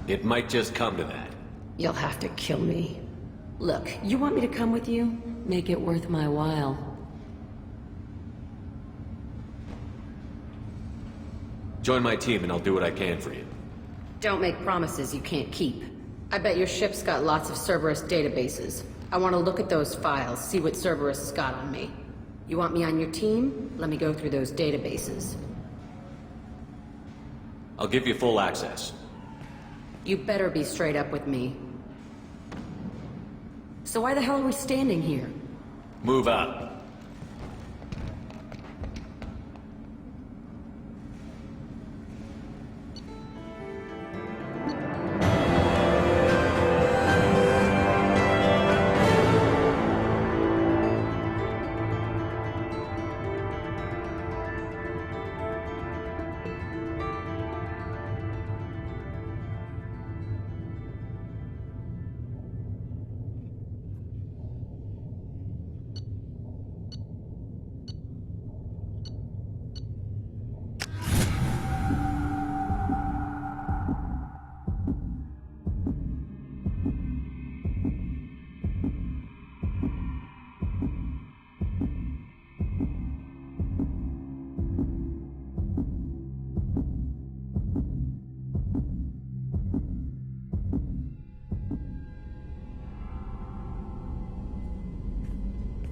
It might just come to that. You'll have to kill me. Look, you want me to come with you? Make it worth my while. Join my team and I'll do what I can for you. Don't make promises you can't keep. I bet your ship's got lots of Cerberus databases. I want to look at those files, see what Cerberus has got on me. You want me on your team? Let me go through those databases. I'll give you full access. You better be straight up with me. So why the hell are we standing here? Move out.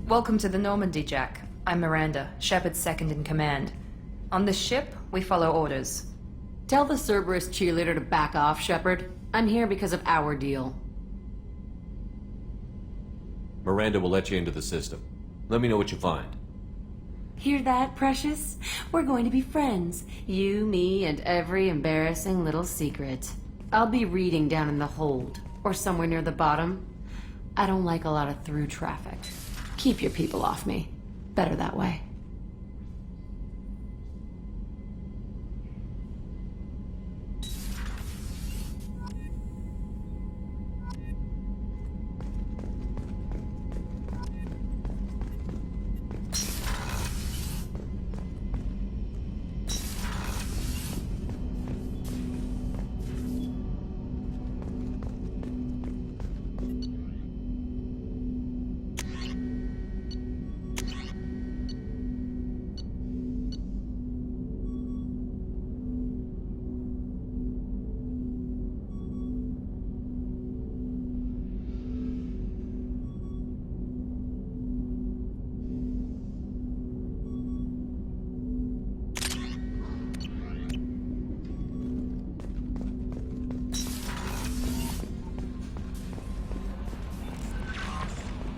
Welcome to the Normandy, Jack. I'm Miranda, Shepard's second in command. On this ship, we follow orders. Tell the Cerberus cheerleader to back off, Shepard. I'm here because of our deal. Miranda will let you into the system. Let me know what you find. Hear that, Precious? We're going to be friends. You, me, and every embarrassing little secret. I'll be reading down in the hold, or somewhere near the bottom. I don't like a lot of through traffic. Keep your people off me. Better that way.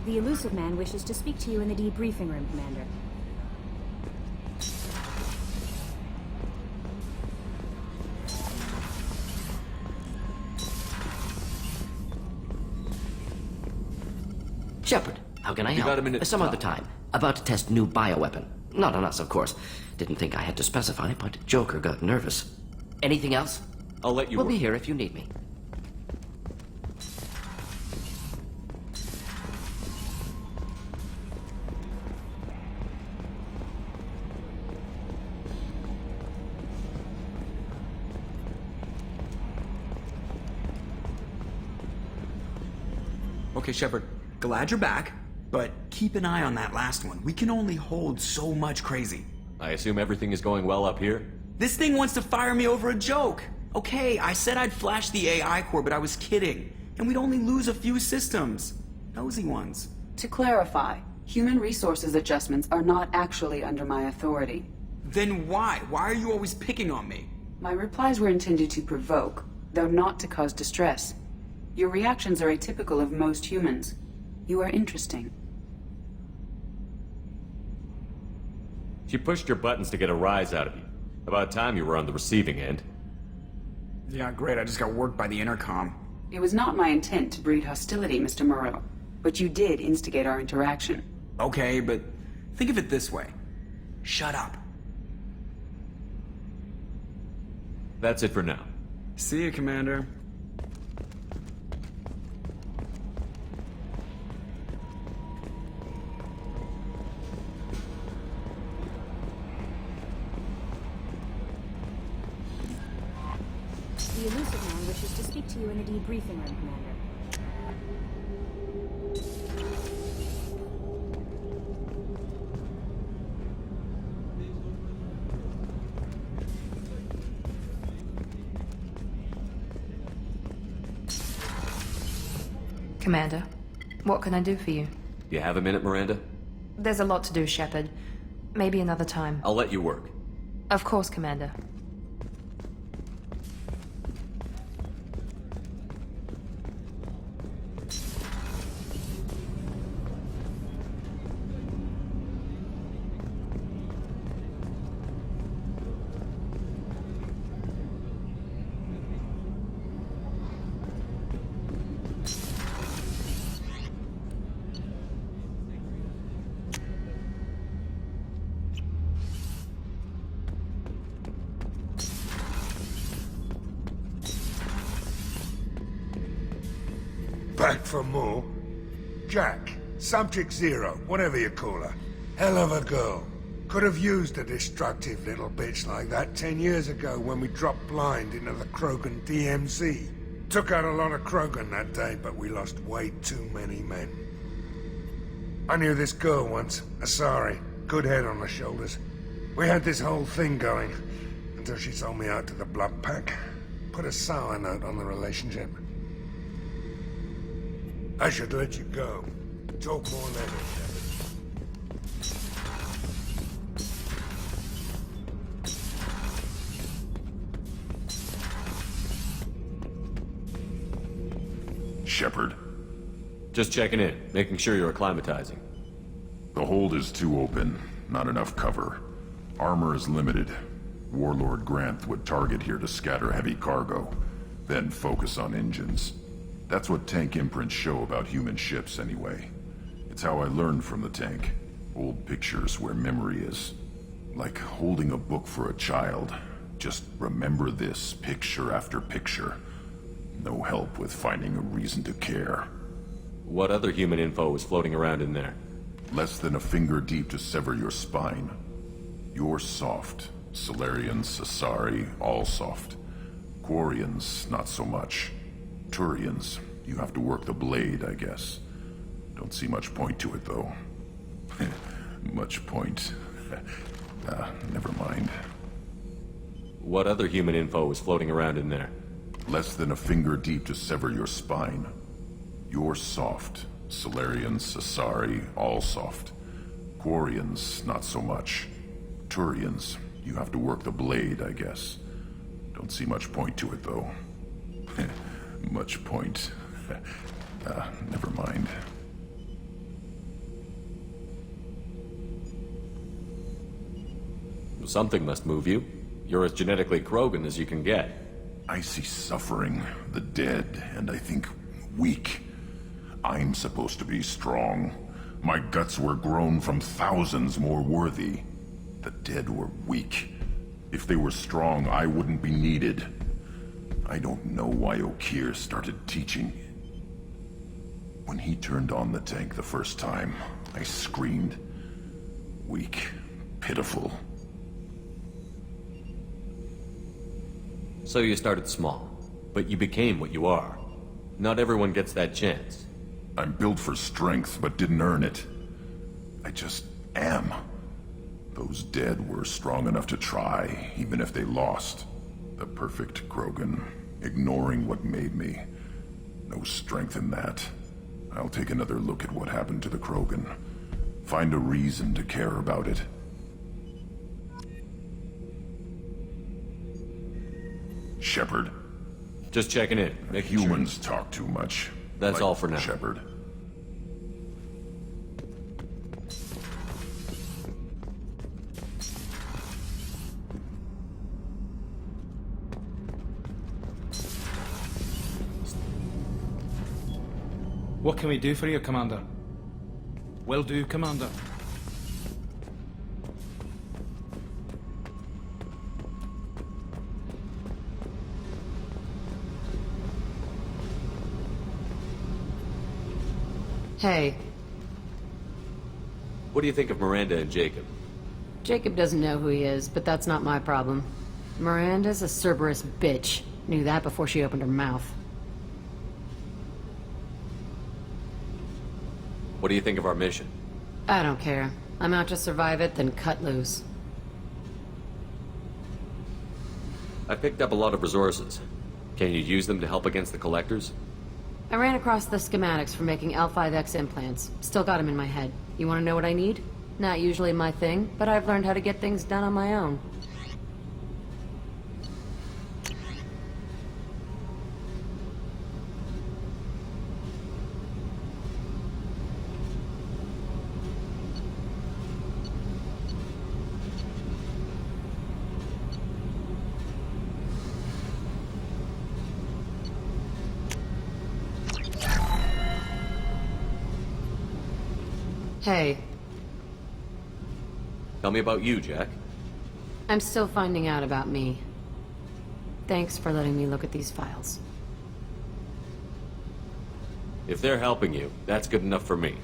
The Illusive Man wishes to speak to you in the debriefing room, Commander. Shepard, how can I help? got a minute to Some talk. other time. About to test new bioweapon. Not on us, of course. Didn't think I had to specify, but Joker got nervous. Anything else? I'll let you We'll work. be here if you need me. Okay, Shepard, glad you're back, but keep an eye on that last one. We can only hold so much crazy. I assume everything is going well up here? This thing wants to fire me over a joke. Okay, I said I'd flash the AI core, but I was kidding. And we'd only lose a few systems. Nosy ones. To clarify, human resources adjustments are not actually under my authority. Then why? Why are you always picking on me? My replies were intended to provoke, though not to cause distress. Your reactions are atypical of most humans. You are interesting. She pushed your buttons to get a rise out of you. About time you were on the receiving end. Yeah, great. I just got worked by the intercom. It was not my intent to breed hostility, Mr. Moreau, but you did instigate our interaction. Okay, but think of it this way. Shut up. That's it for now. See you, Commander. The Illusive Man wishes to speak to you in the debriefing room, Commander. Commander, what can I do for you? You have a minute, Miranda? There's a lot to do, Shepard. Maybe another time. I'll let you work. Of course, Commander. Back for more? Jack, Subject Zero, whatever you call her. Hell of a girl. Could have used a destructive little bitch like that 10 years ago when we dropped blind into the Krogan DMZ. Took out a lot of Krogan that day, but we lost way too many men. I knew this girl once, Asari. Good head on her shoulders. We had this whole thing going, until she sold me out to the Blood Pack. Put a sour note on the relationship. I should let you go. Talk more later, Shepard. Just checking in, making sure you're acclimatizing. The hold is too open. Not enough cover. Armor is limited. Warlord Granth would target here to scatter heavy cargo, then focus on engines. That's what tank imprints show about human ships, anyway. It's how I learned from the tank. Old pictures where memory is. Like holding a book for a child. Just remember this, picture after picture. No help with finding a reason to care. What other human info was floating around in there? Less than a finger deep to sever your spine. You're soft. Solarians, Asari, all soft. Quarians, not so much. Turians, you have to work the blade, I guess. Don't see much point to it, though. Much point. Never mind. What other human info was floating around in there? Less than a finger deep to sever your spine. You're soft. Solarians, Asari, all soft. Quarians, not so much. Turians, you have to work the blade, I guess. Don't see much point to it, though. Much point. Never mind. Something must move you. You're as genetically Krogan as you can get. I see suffering, the dead, and I think weak. I'm supposed to be strong. My guts were grown from thousands more worthy. The dead were weak. If they were strong, I wouldn't be needed. I don't know why Okeer started teaching. When he turned on the tank the first time, I screamed. Weak, pitiful. So you started small, but you became what you are. Not everyone gets that chance. I'm built for strength, but didn't earn it. I just am. Those dead were strong enough to try, even if they lost. The perfect Krogan, ignoring what made me. No strength in that. I'll take another look at what happened to the Krogan. Find a reason to care about it. Shepard. Just checking in. Making Humans talk too much. That's Like all for now. Shepard. What can we do for you, Commander? Will do, Commander. Hey, What do you think of Miranda and Jacob? Jacob doesn't know who he is, but that's not my problem. Miranda's a Cerberus bitch. Knew that before she opened her mouth. What do you think of our mission? I don't care. I'm out to survive it, then cut loose. I picked up a lot of resources. Can you use them to help against the Collectors? I ran across the schematics for making L5X implants. Still got them in my head. You want to know what I need? Not usually my thing, but I've learned how to get things done on my own. Hey, Tell me about you, Jack. I'm still finding out about me. Thanks for letting me look at these files. If they're helping you, that's good enough for me.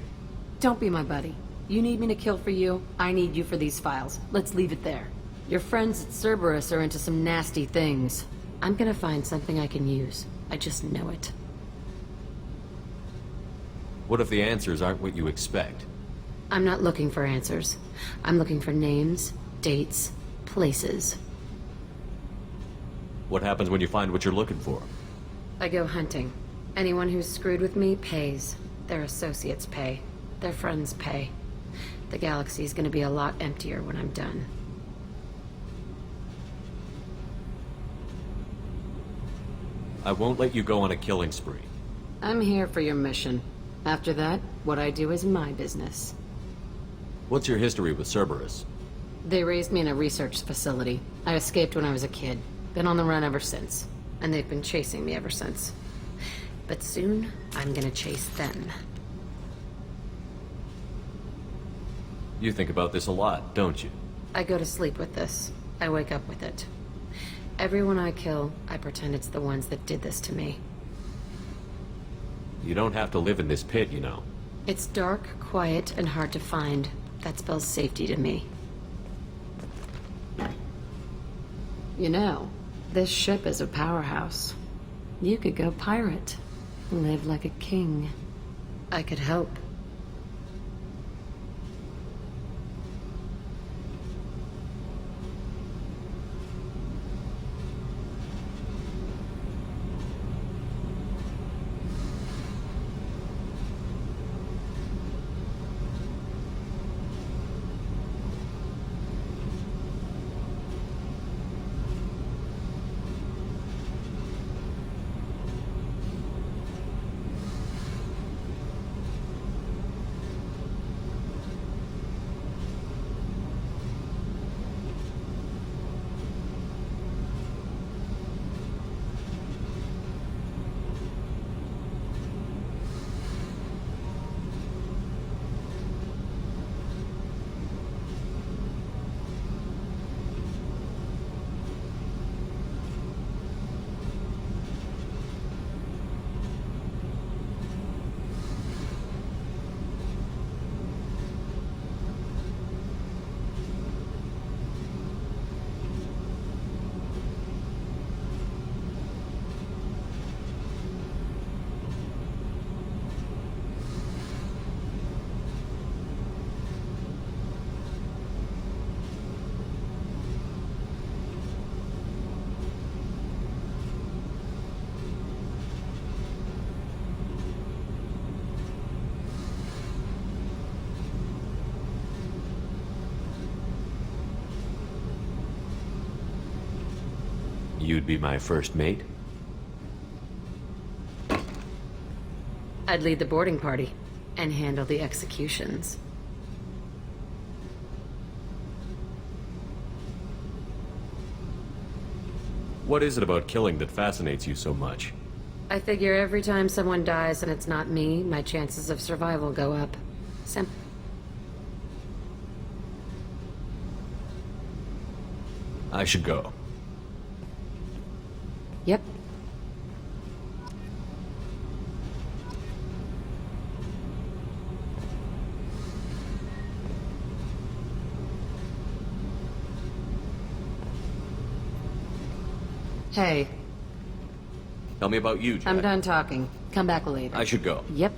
Don't be my buddy. You need me to kill for you, I need you for these files. Let's leave it there. Your friends at Cerberus are into some nasty things. I'm gonna find something I can use. I just know it. What if the answers aren't what you expect? I'm not looking for answers. I'm looking for names, dates, places. What happens when you find what you're looking for? I go hunting. Anyone who's screwed with me pays. Their associates pay. Their friends pay. The galaxy's gonna be a lot emptier when I'm done. I won't let you go on a killing spree. I'm here for your mission. After that, what I do is my business. What's your history with Cerberus? They raised me in a research facility. I escaped when I was a kid. Been on the run ever since. And they've been chasing me ever since. But soon, I'm gonna chase them. You think about this a lot, don't you? I go to sleep with this. I wake up with it. Everyone I kill, I pretend it's the ones that did this to me. You don't have to live in this pit, you know. It's dark, quiet, and hard to find. That spells safety to me. You know, this ship is a powerhouse. You could go pirate. Live like a king. I could help. You'd be my first mate? I'd lead the boarding party and handle the executions. What is it about killing that fascinates you so much? I figure every time someone dies and it's not me, my chances of survival go up. I should go. Yep. Hey, Tell me about you, Jack. I'm done talking. Come back later. I should go. Yep.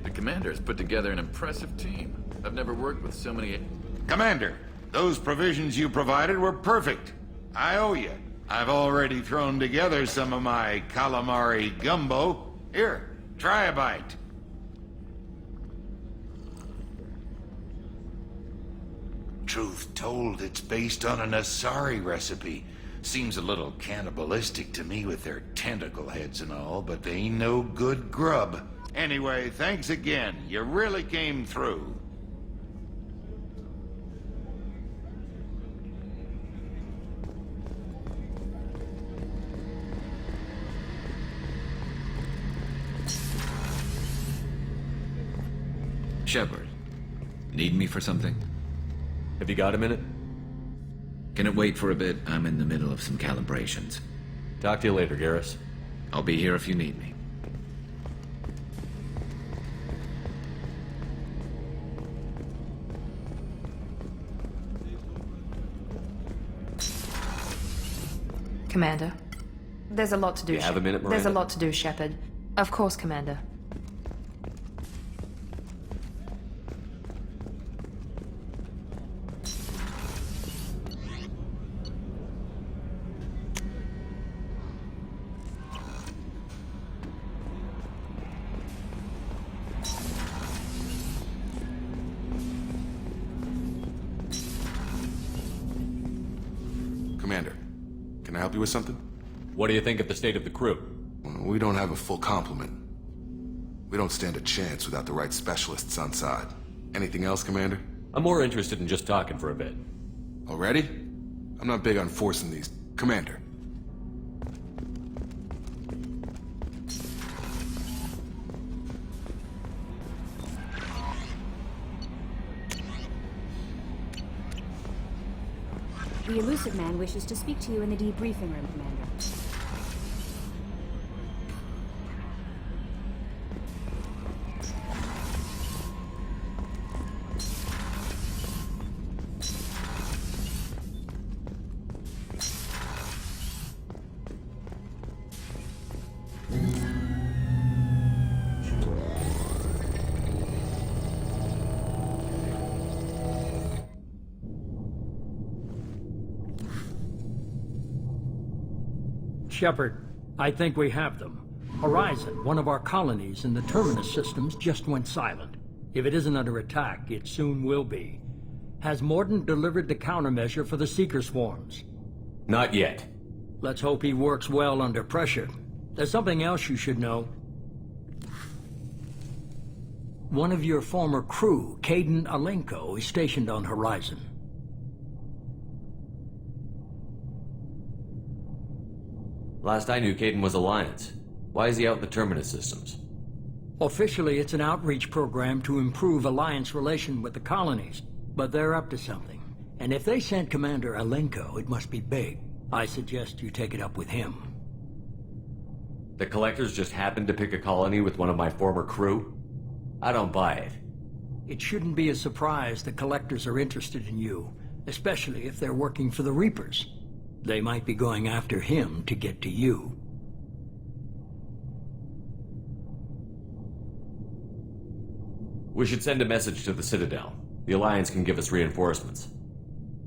The commander's put together an impressive team. I've never worked with so many... Commander, those provisions you provided were perfect. I owe you. I've already thrown together some of my calamari gumbo. Here, try a bite. Truth told, it's based on an Asari recipe. Seems a little cannibalistic to me with their tentacle heads and all, but they ain't no good grub. Anyway, thanks again. You really came through. Shepard, need me for something? Have you got a minute? Can it wait for a bit? I'm in the middle of some calibrations. Talk to you later, Garrus. I'll be here if you need me. Commander, there's a lot to do. You have a minute, There's a Miranda? lot to do, Shepard. Of course, Commander. Commander, can I help you with something? What do you think of the state of the crew? We don't have a full complement. We don't stand a chance without the right specialists on side. Anything else, Commander? I'm more interested in just talking for a bit. Already? I'm not big on forcing these. Commander. The elusive man wishes to speak to you in the debriefing room, Commander. Shepard, I think we have them. Horizon, one of our colonies in the Terminus systems, just went silent. If it isn't under attack, it soon will be. Has Mordant delivered the countermeasure for the Seeker swarms? Not yet. Let's hope he works well under pressure. There's something else you should know. One of your former crew, Kaidan Alenko, is stationed on Horizon. Last I knew, Kaidan was Alliance. Why is he out in the Terminus systems? Officially, it's an outreach program to improve Alliance relation with the colonies, but they're up to something. And if they sent Commander Alenko, it must be big. I suggest you take it up with him. The Collectors just happened to pick a colony with one of my former crew? I don't buy it. It shouldn't be a surprise the Collectors are interested in you, especially if they're working for the Reapers. They might be going after him to get to you. We should send a message to the Citadel. The Alliance can give us reinforcements.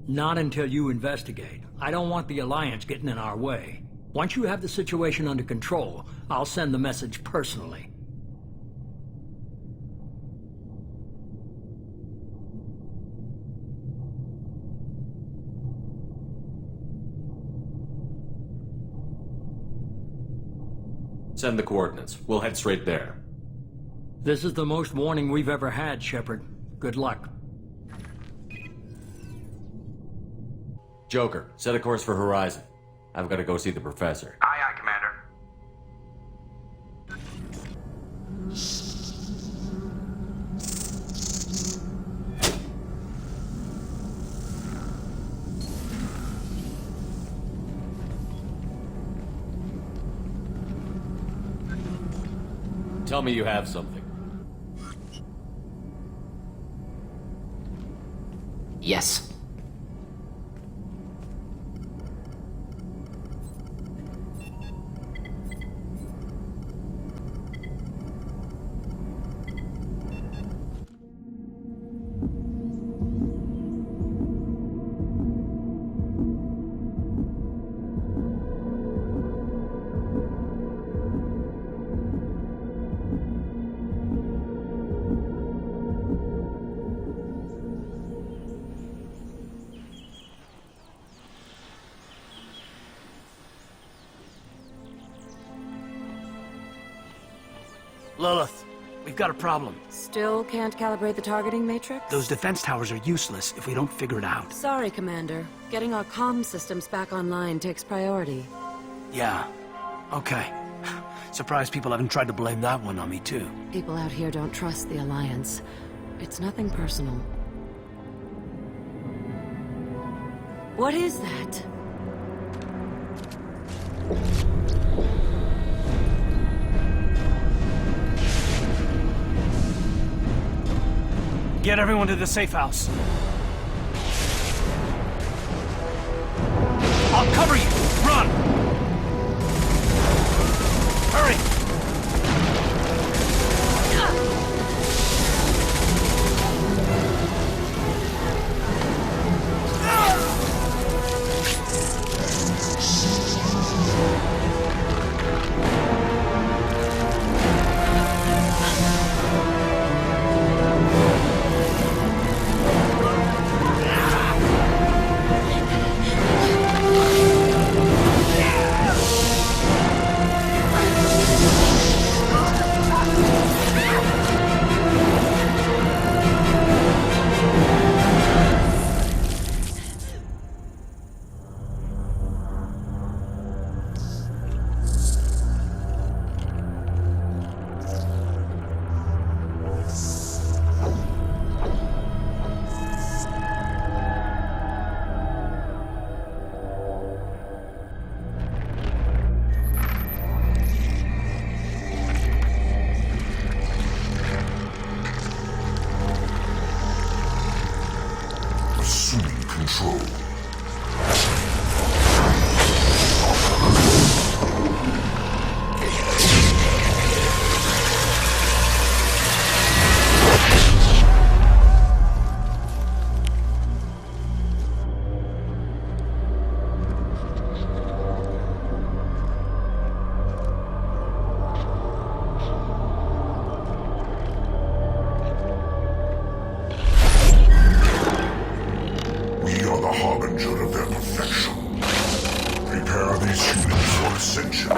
Not until you investigate. I don't want the Alliance getting in our way. Once you have the situation under control, I'll send the message personally. Send the coordinates. We'll head straight there. This is the most warning we've ever had, Shepard. Good luck. Joker, set a course for Horizon. I've got to go see the professor. Aye, aye, Commander. Tell me you have something. Yes. Lilith, we've got a problem. Still can't calibrate the targeting matrix? Those defense towers are useless if we don't figure it out. Sorry, Commander. Getting our comm systems back online takes priority. Yeah. Okay. Surprised people haven't tried to blame that one on me, too. People out here don't trust the Alliance. It's nothing personal. What is that? Get everyone to the safe house. I'll cover you! Run! Hurry! Assuming control. We are the harbinger of their perfection. Prepare these humans for ascension.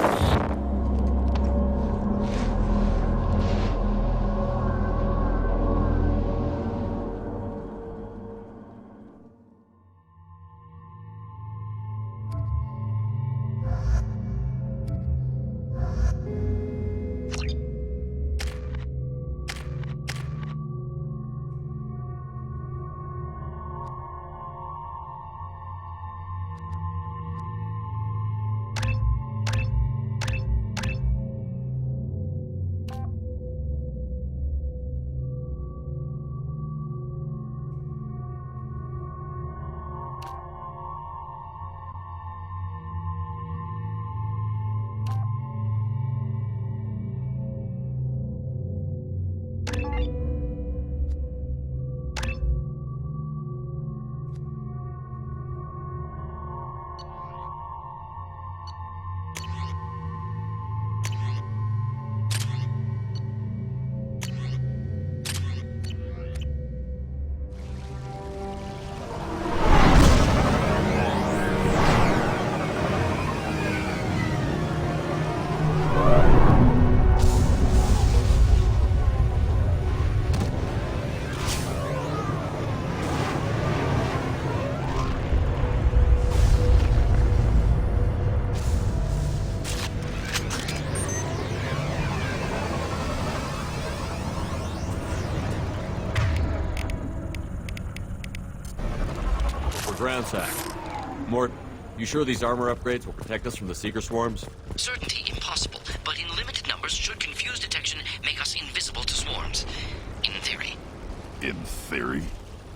Groundsack. Mort, you sure these armor upgrades will protect us from the Seeker swarms? Certainty impossible, but in limited numbers should confuse detection make us invisible to swarms. In theory. In theory?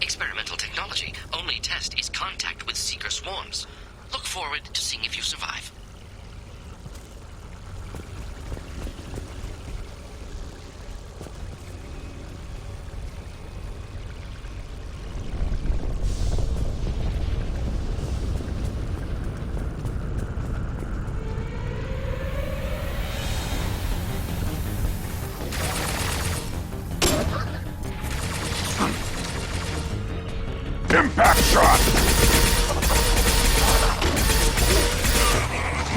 Experimental technology. Only test is contact with Seeker swarms. Look forward to seeing if you survive. Impact shot!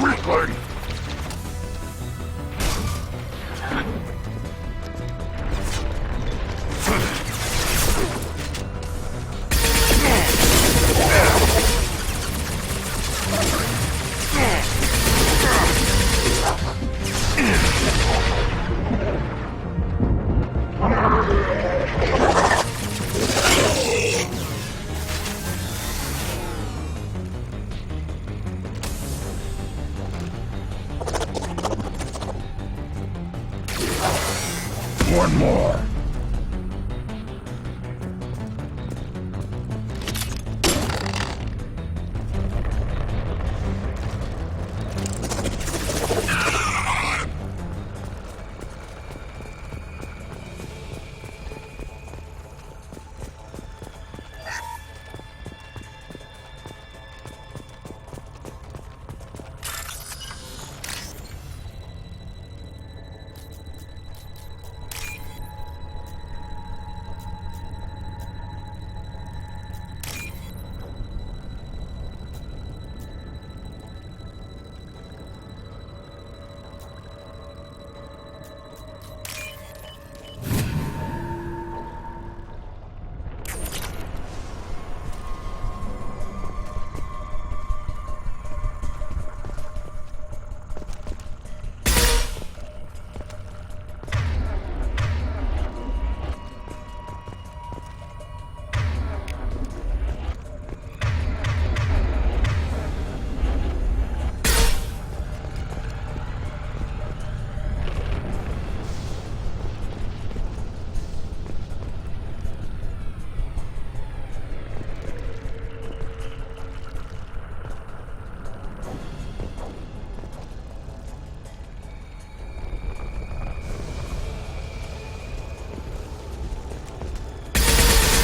Weakling! One more.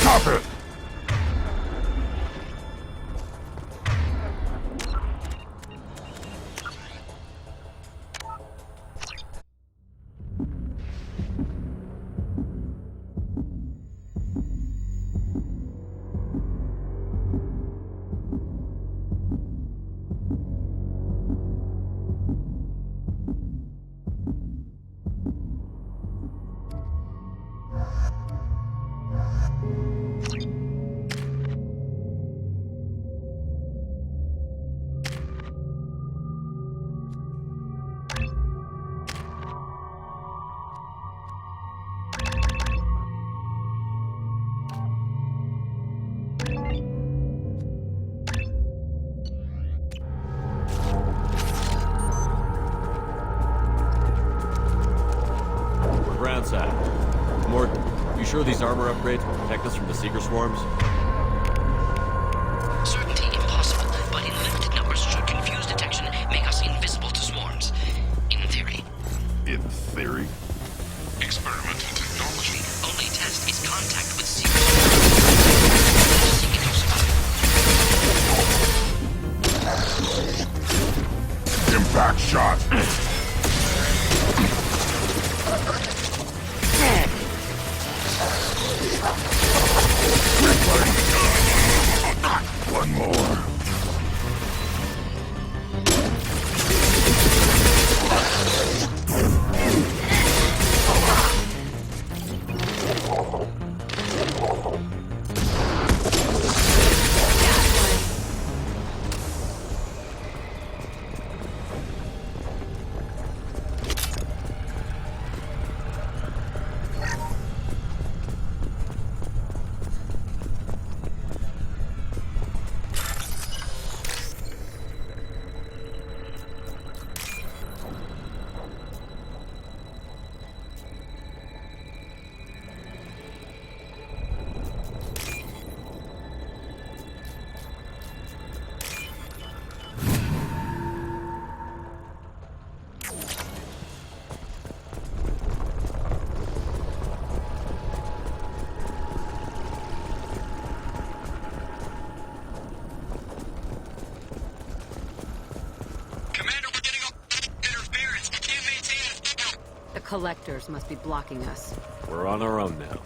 Stop it! Mort, you sure these armor upgrades will protect us from the Seeker swarms? Certainty impossible, but in limited numbers should confuse detection make us invisible to swarms. In theory. In theory? Experimental technology. Only test is contact with Seeker swarms. See if you survive. Impact shot! Weakling! Collectors must be blocking us. We're on our own now.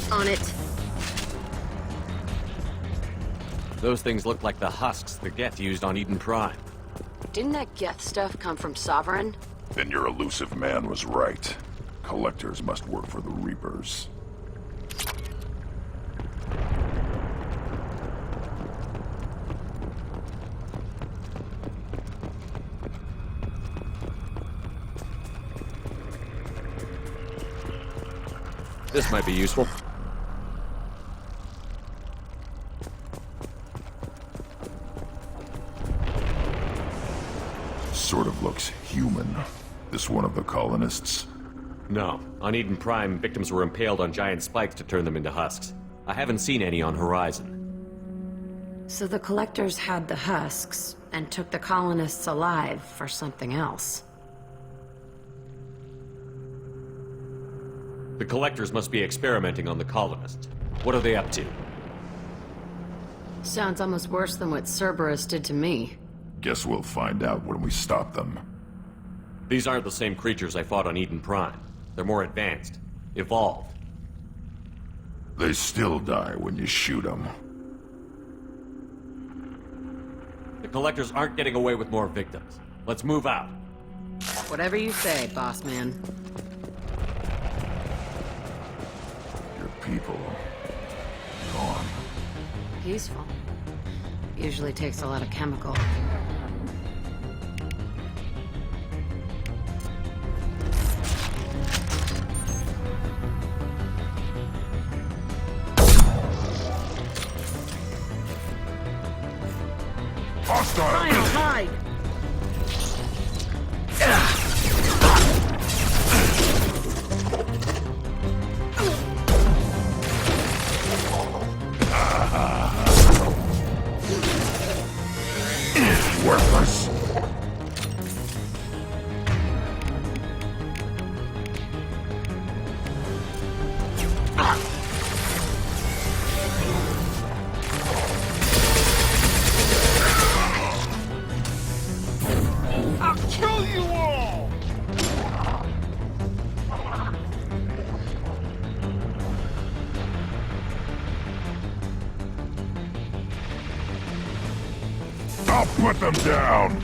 On it. Those things look like the husks the Geth used on Eden Prime. Didn't that Geth stuff come from Sovereign? Then your elusive man was right. Collectors must work for the Reapers. This might be useful. Sort of looks human. This one of the colonists? No. On Eden Prime, victims were impaled on giant spikes to turn them into husks. I haven't seen any on Horizon. So the Collectors had the husks, and took the colonists alive for something else. The Collectors must be experimenting on the colonists. What are they up to? Sounds almost worse than what Cerberus did to me. Guess we'll find out when we stop them. These aren't the same creatures I fought on Eden Prime. They're more advanced. Evolved. They still die when you shoot them. The Collectors aren't getting away with more victims. Let's move out. Whatever you say, boss man. Your people... gone. Peaceful. Usually takes a lot of chemical. Hostile! Hide! Worthless. I'll kill you all! I'll put them down!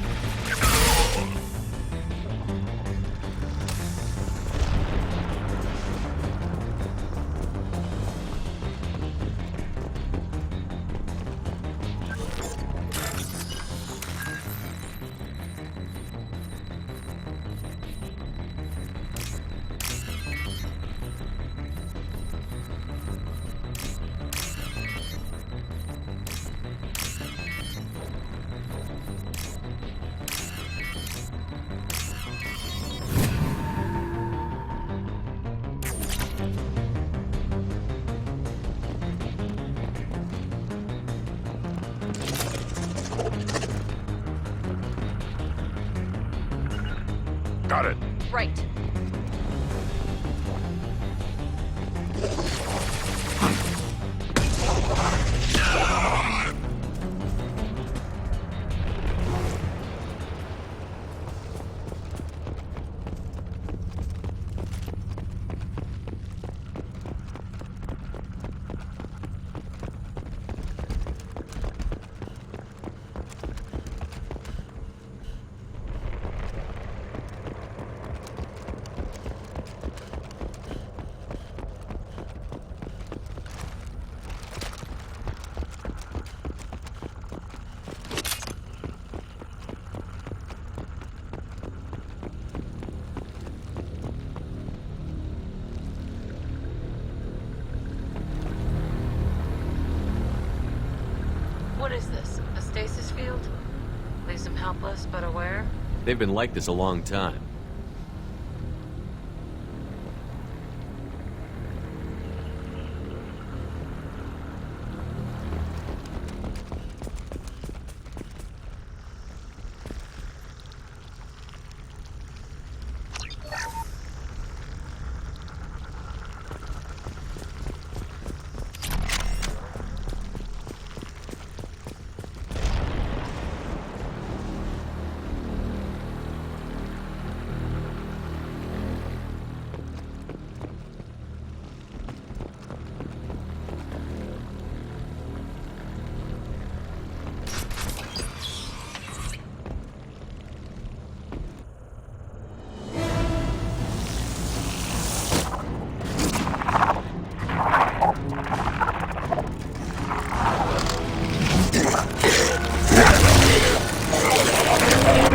Got it. Right. What is this? A stasis field? Leaves them helpless but aware? They've been like this a long time.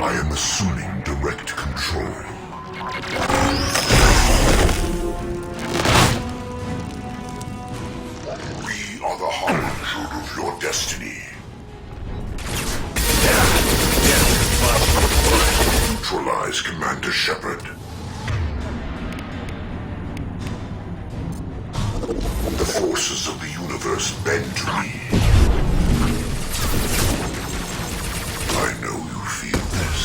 I am assuming direct control. We are the harbinger of your destiny. Neutralize Commander Shepard. The forces of the universe bend to me. I know you feel this.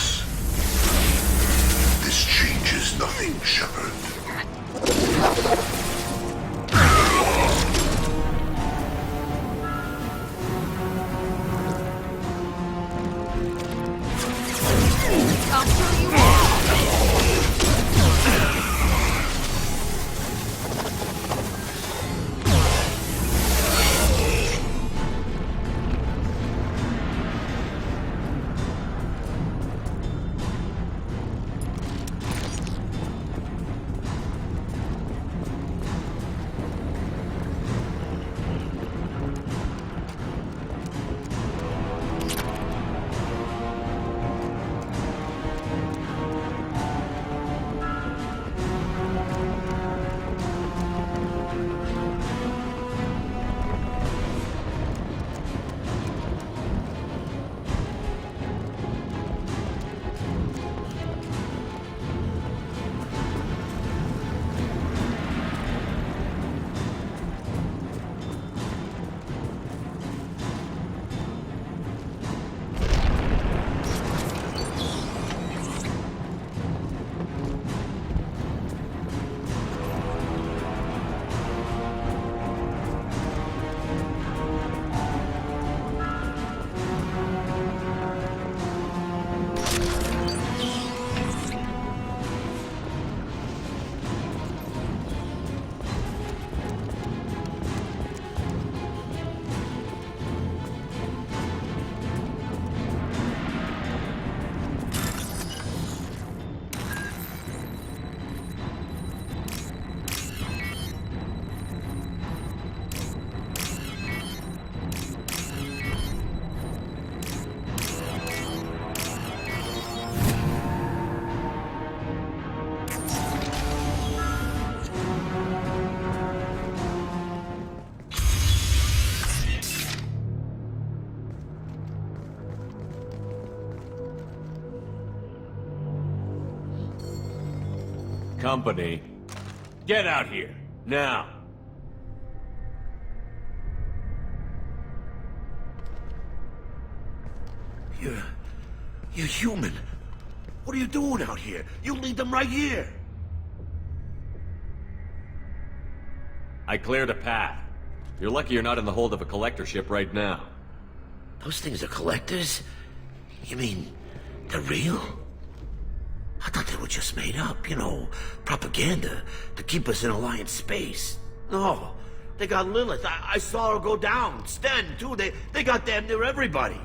This changes nothing, Shepard. I'll show you all! Company, get out here, now! You're human. What are you doing out here? You lead them right here. I cleared a path. You're lucky you're not in the hold of a collector ship right now. Those things are collectors? You mean, they're real? I thought they were just made up, you know, propaganda to keep us in Alliance space. No, they got Lilith. I saw her go down. Sten, too. They got damn near everybody.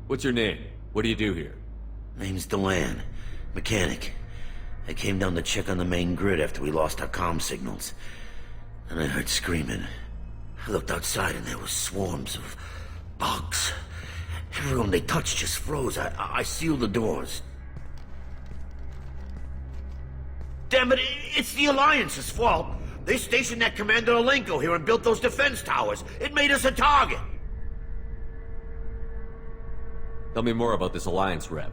What's your name? What do you do here? Name's Delan, mechanic. I came down to check on the main grid after we lost our comm signals. And I heard screaming. I looked outside and there were swarms of bugs. Everyone they touched just froze. I sealed the doors. Damn it, it's the Alliance's fault. They stationed that Commander Alenko here and built those defense towers. It made us a target. Tell me more about this Alliance rep.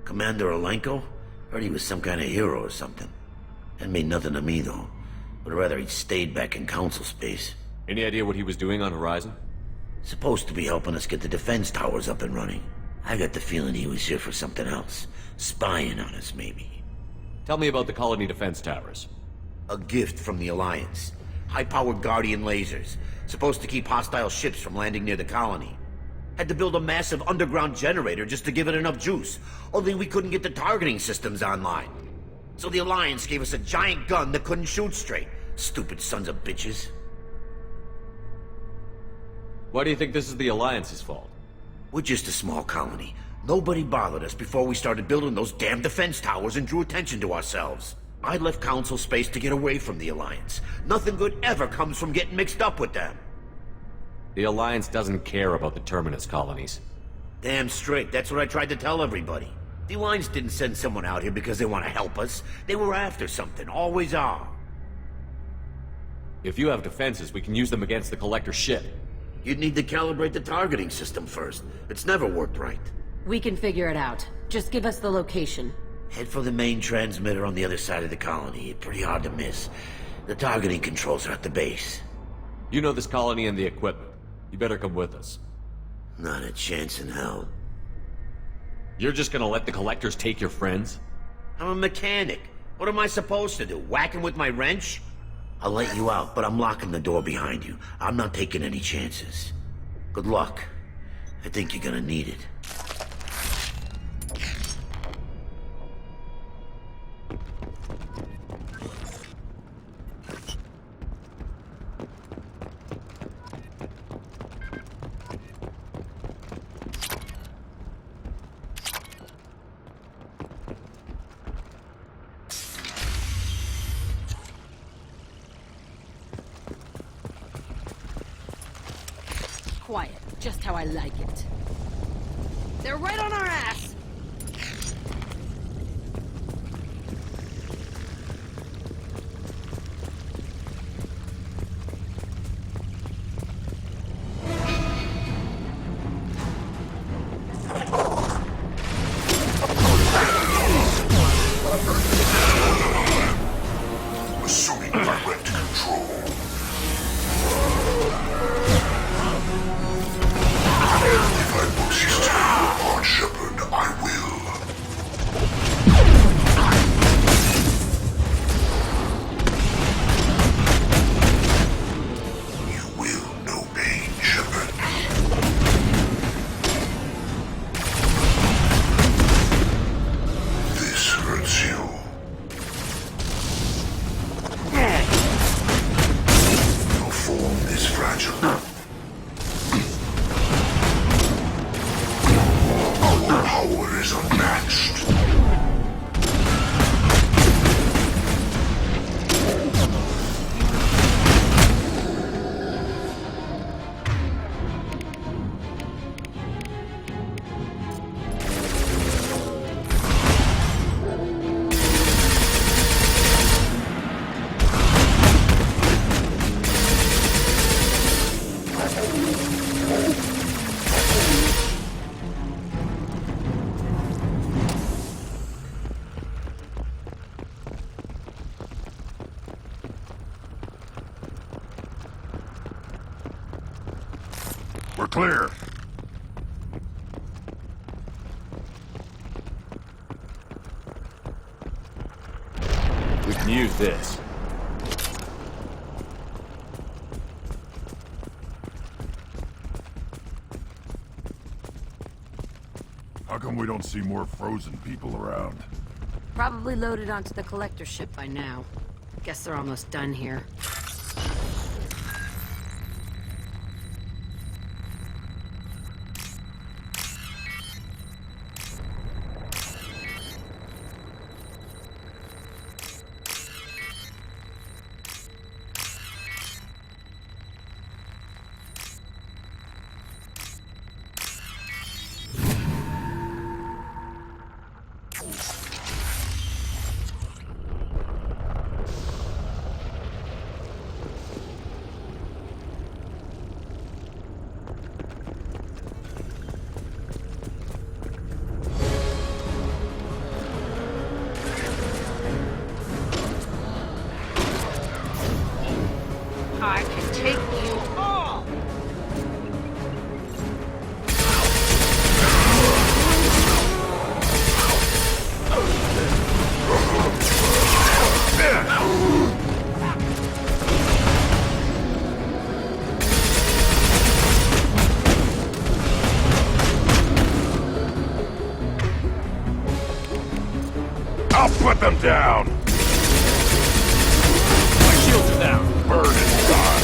Commander Alenko? Heard he was some kind of hero or something. That made nothing to me, though. Would rather he'd stayed back in Council space. Any idea what he was doing on Horizon? Supposed to be helping us get the defense towers up and running. I got the feeling he was here for something else. Spying on us, maybe. Tell me about the colony defense towers. A gift from the Alliance. High-powered Guardian lasers. Supposed to keep hostile ships from landing near the colony. Had to build a massive underground generator just to give it enough juice. Only we couldn't get the targeting systems online. So the Alliance gave us a giant gun that couldn't shoot straight. Stupid sons of bitches. Why do you think this is the Alliance's fault? We're just a small colony. Nobody bothered us before we started building those damn defense towers and drew attention to ourselves. I left Council space to get away from the Alliance. Nothing good ever comes from getting mixed up with them. The Alliance doesn't care about the Terminus colonies. Damn straight, that's what I tried to tell everybody. The Alliance didn't send someone out here because they want to help us. They were after something, always are. If you have defenses, we can use them against the Collector ship. You'd need to calibrate the targeting system first. It's never worked right. We can figure it out. Just give us the location. Head for the main transmitter on the other side of the colony. Pretty hard to miss. The targeting controls are at the base. You know this colony and the equipment. You better come with us. Not a chance in hell. You're just gonna let the Collectors take your friends? I'm a mechanic. What am I supposed to do? Whack him with my wrench? I'll let you out, but I'm locking the door behind you. I'm not taking any chances. Good luck. I think you're gonna need it. Quiet, just how I like it. They're right on our ass! Assuming direct control. If I push you upon Shepard, I will. You will know pain, Shepard. This hurts you. Your form is fragile. Power is unmatched. We're clear. We can use this. How come we don't see more frozen people around? Probably loaded onto the Collector ship by now. Guess they're almost done here. I'll put them down! My shields are down. Burn and die!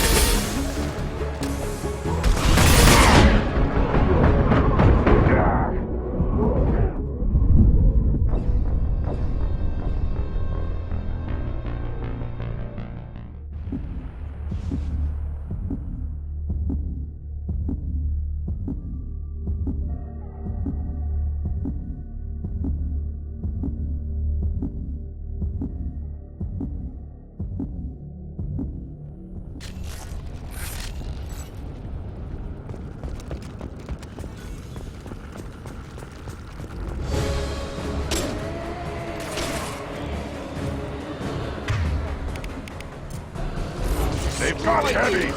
They've got heavies!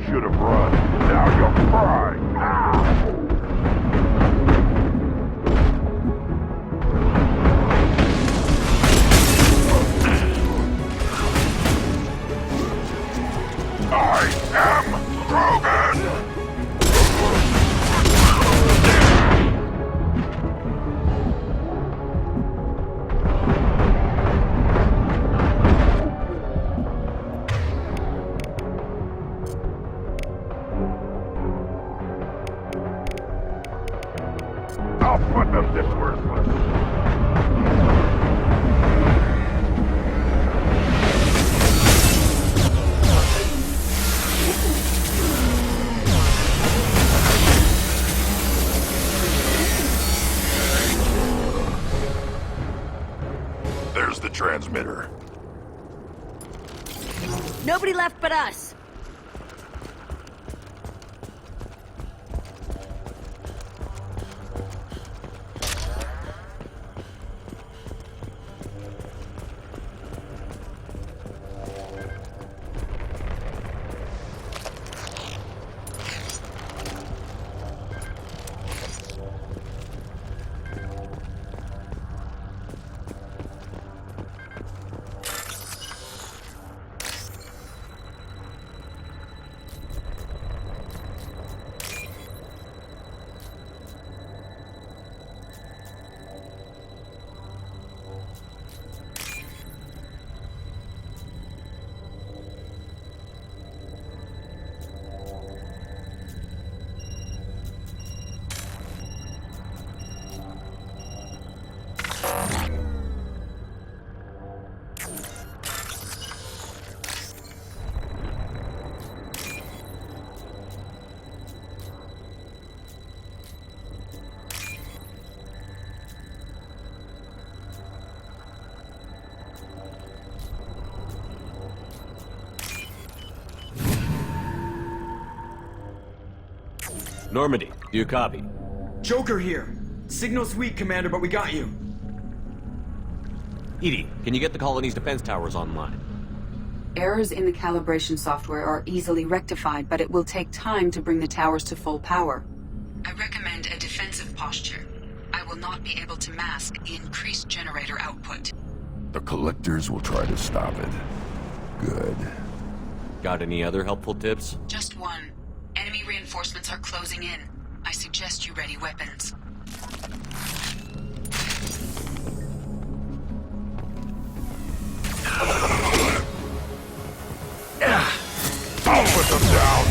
Should have run. Now you'll cry. I am Krogan! I'll put them to worthless. There's the transmitter. Nobody left but us. Normandy, do you copy? Joker here. Signal's weak, Commander, but we got you. EDI, can you get the colony's defense towers online? Errors in the calibration software are easily rectified, but it will take time to bring the towers to full power. I recommend a defensive posture. I will not be able to mask the increased generator output. The Collectors will try to stop it. Good. Got any other helpful tips? Just one. Enemy reinforcements are closing in. I suggest you ready weapons. I'll put them down!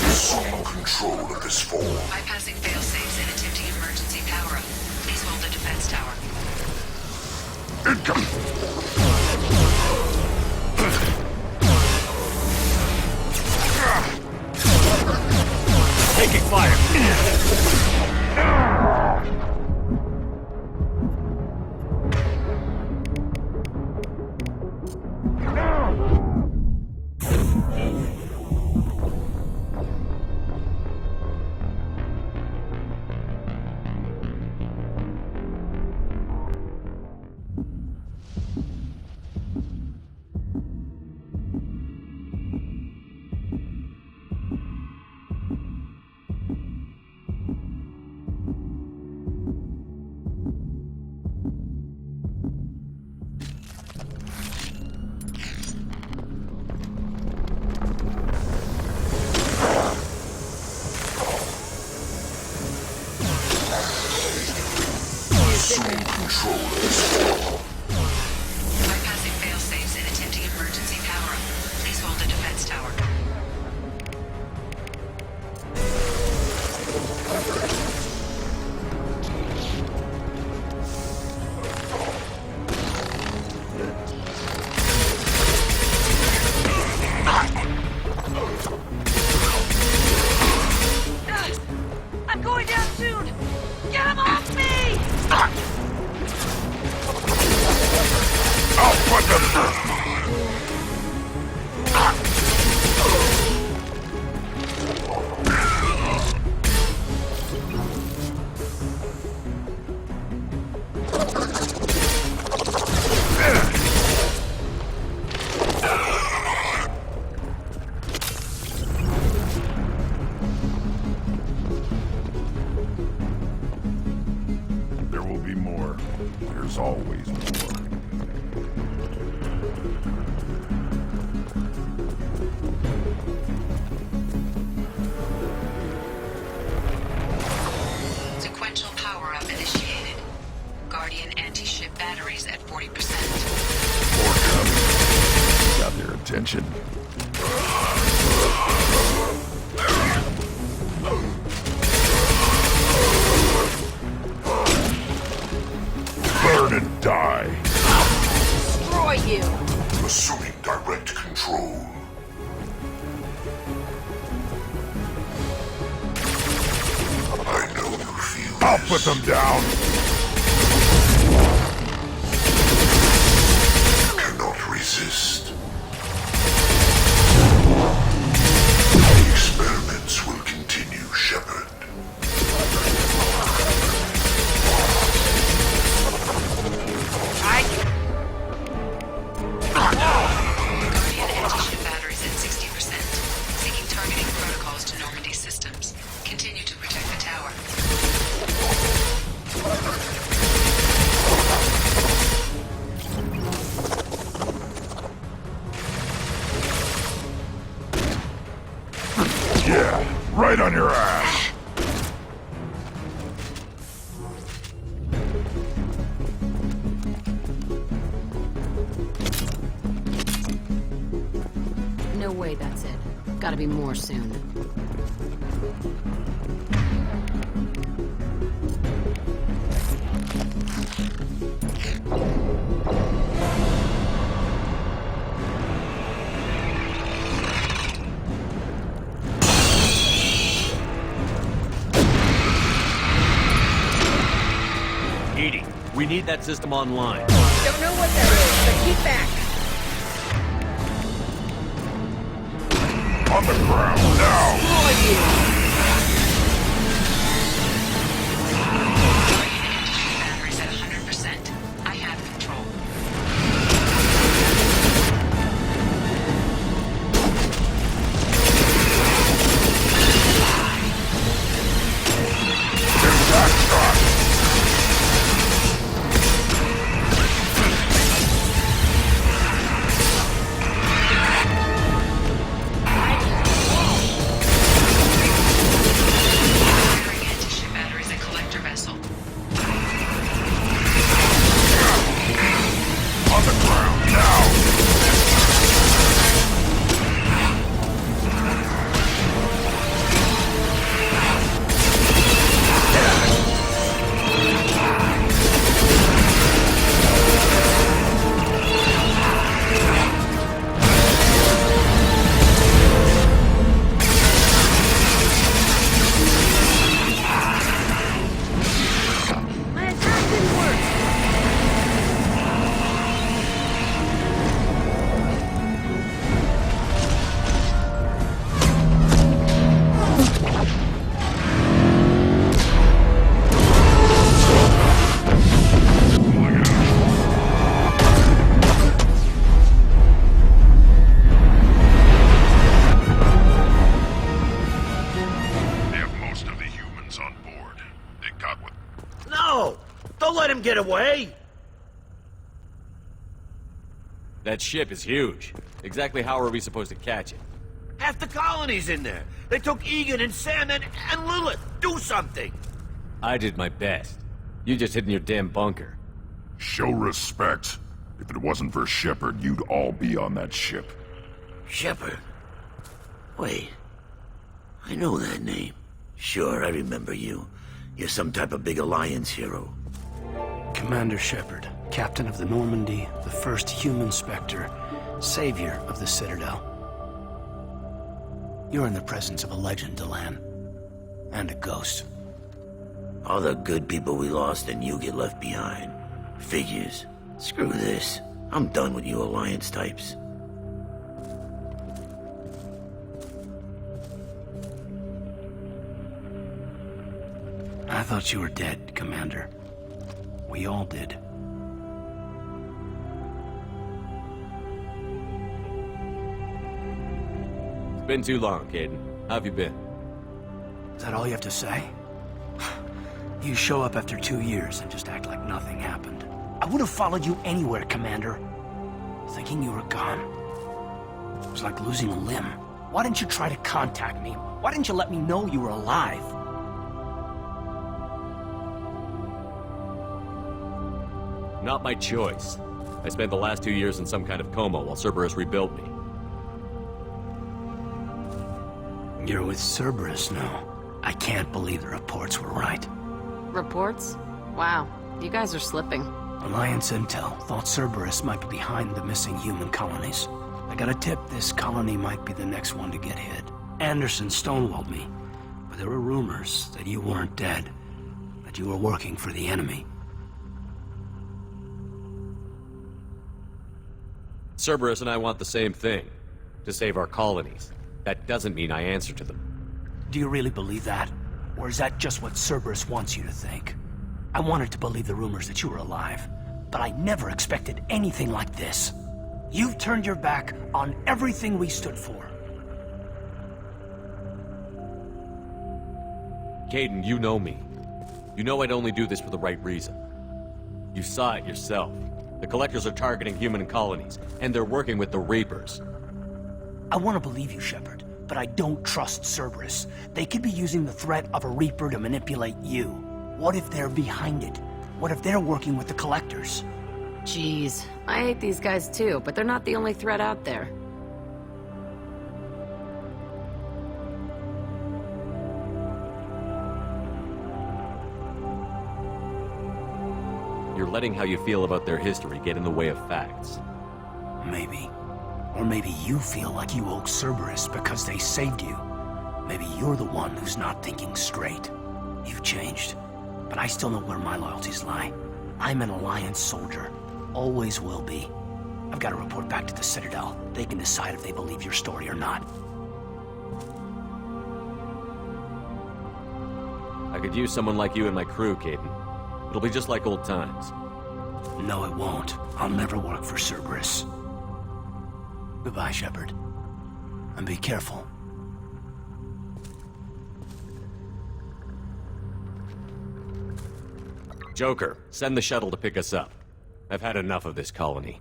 Assume control of this form. Bypassing failsafes and attempting emergency power-up. Please hold the defense tower. Incoming! Taking fire! There will be more. There's always more. Sequential power-up initiated. Guardian anti-ship batteries at 40%. Got their attention. Burn and die. Destroy you! Assuming direct control. I know you feel I'll put them down. You cannot resist. The experiments will continue, Shepard. Guardian anti-ship batteries at 60%. Seeking targeting protocols to Normandy systems. Continue to protect the tower. Yeah, right on your ass. No way that's it. Gotta be more soon. Edie, we need that system online. Don't know what that is, but keep back. On the ground now. Destroy you! Batteries at 100%. I have control. Anti-ship batteries at collector vessel. On the ground now. My attack didn't work! They have most of the humans on board. They got what... No! Don't let him get away! That ship is huge. Exactly how are we supposed to catch it? Half the colony's in there. They took Egan and Sam and Lilith. Do something! I did my best. You just hid in your damn bunker. Show respect. If it wasn't for Shepard, you'd all be on that ship. Shepard? Wait. I know that name. Sure, I remember you. You're some type of big Alliance hero. Commander Shepard, captain of the Normandy, the first human Spectre, savior of the Citadel. You're in the presence of a legend, Delan. And a ghost. All the good people we lost and you get left behind. Figures. Screw this. I'm done with you Alliance types. I thought you were dead, Commander. We all did. It's been too long, Caden. How have you been? Is that all you have to say? You show up after 2 years and just act like nothing happened. I would have followed you anywhere, Commander. Thinking you were gone. It was like losing a limb. Why didn't you try to contact me? Why didn't you let me know you were alive? Not my choice. I spent the last 2 years in some kind of coma while Cerberus rebuilt me. You're with Cerberus now. I can't believe the reports were right. Reports? Wow, you guys are slipping. Alliance Intel thought Cerberus might be behind the missing human colonies. I got a tip this colony might be the next one to get hit. Anderson stonewalled me, but there were rumors that you weren't dead, that you were working for the enemy. Cerberus and I want the same thing. To save our colonies. That doesn't mean I answer to them. Do you really believe that? Or is that just what Cerberus wants you to think? I wanted to believe the rumors that you were alive, but I never expected anything like this. You've turned your back on everything we stood for. Caden, you know me. You know I'd only do this for the right reason. You saw it yourself. The Collectors are targeting human colonies, and they're working with the Reapers. I want to believe you, Shepard, but I don't trust Cerberus. They could be using the threat of a Reaper to manipulate you. What if they're behind it? What if they're working with the Collectors? Jeez, I hate these guys too, but they're not the only threat out there. You're letting how you feel about their history get in the way of facts. Maybe. Or maybe you feel like you owe Cerberus because they saved you. Maybe you're the one who's not thinking straight. You've changed, but I still know where my loyalties lie. I'm an Alliance soldier. Always will be. I've got to report back to the Citadel. They can decide if they believe your story or not. I could use someone like you in my crew, Caden. It'll be just like old times. No, it won't. I'll never work for Cerberus. Goodbye, Shepard. And be careful. Joker, send the shuttle to pick us up. I've had enough of this colony.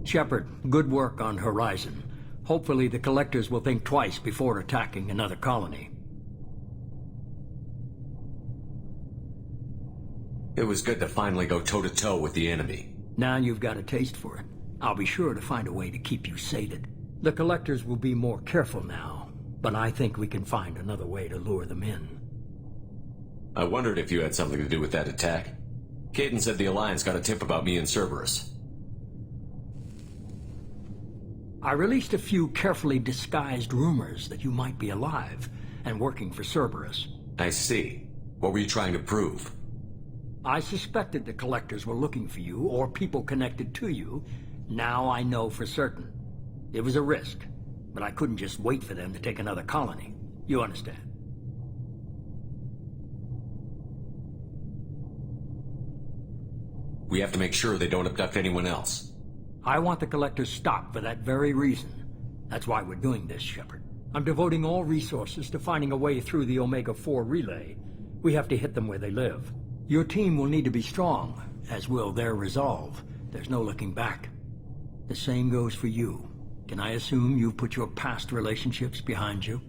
Shepard, good work on Horizon. Hopefully the Collectors will think twice before attacking another colony. It was good to finally go toe-to-toe with the enemy. Now you've got a taste for it. I'll be sure to find a way to keep you sated. The Collectors will be more careful now, but I think we can find another way to lure them in. I wondered if you had something to do with that attack. Caden said the Alliance got a tip about me and Cerberus. I released a few carefully disguised rumors that you might be alive and working for Cerberus. I see. What were you trying to prove? I suspected the Collectors were looking for you, or people connected to you. Now I know for certain. It was a risk, but I couldn't just wait for them to take another colony. You understand? We have to make sure they don't abduct anyone else. I want the Collectors stopped for that very reason. That's why we're doing this, Shepard. I'm devoting all resources to finding a way through the Omega-4 relay. We have to hit them where they live. Your team will need to be strong, as will their resolve. There's no looking back. The same goes for you. Can I assume you've put your past relationships behind you?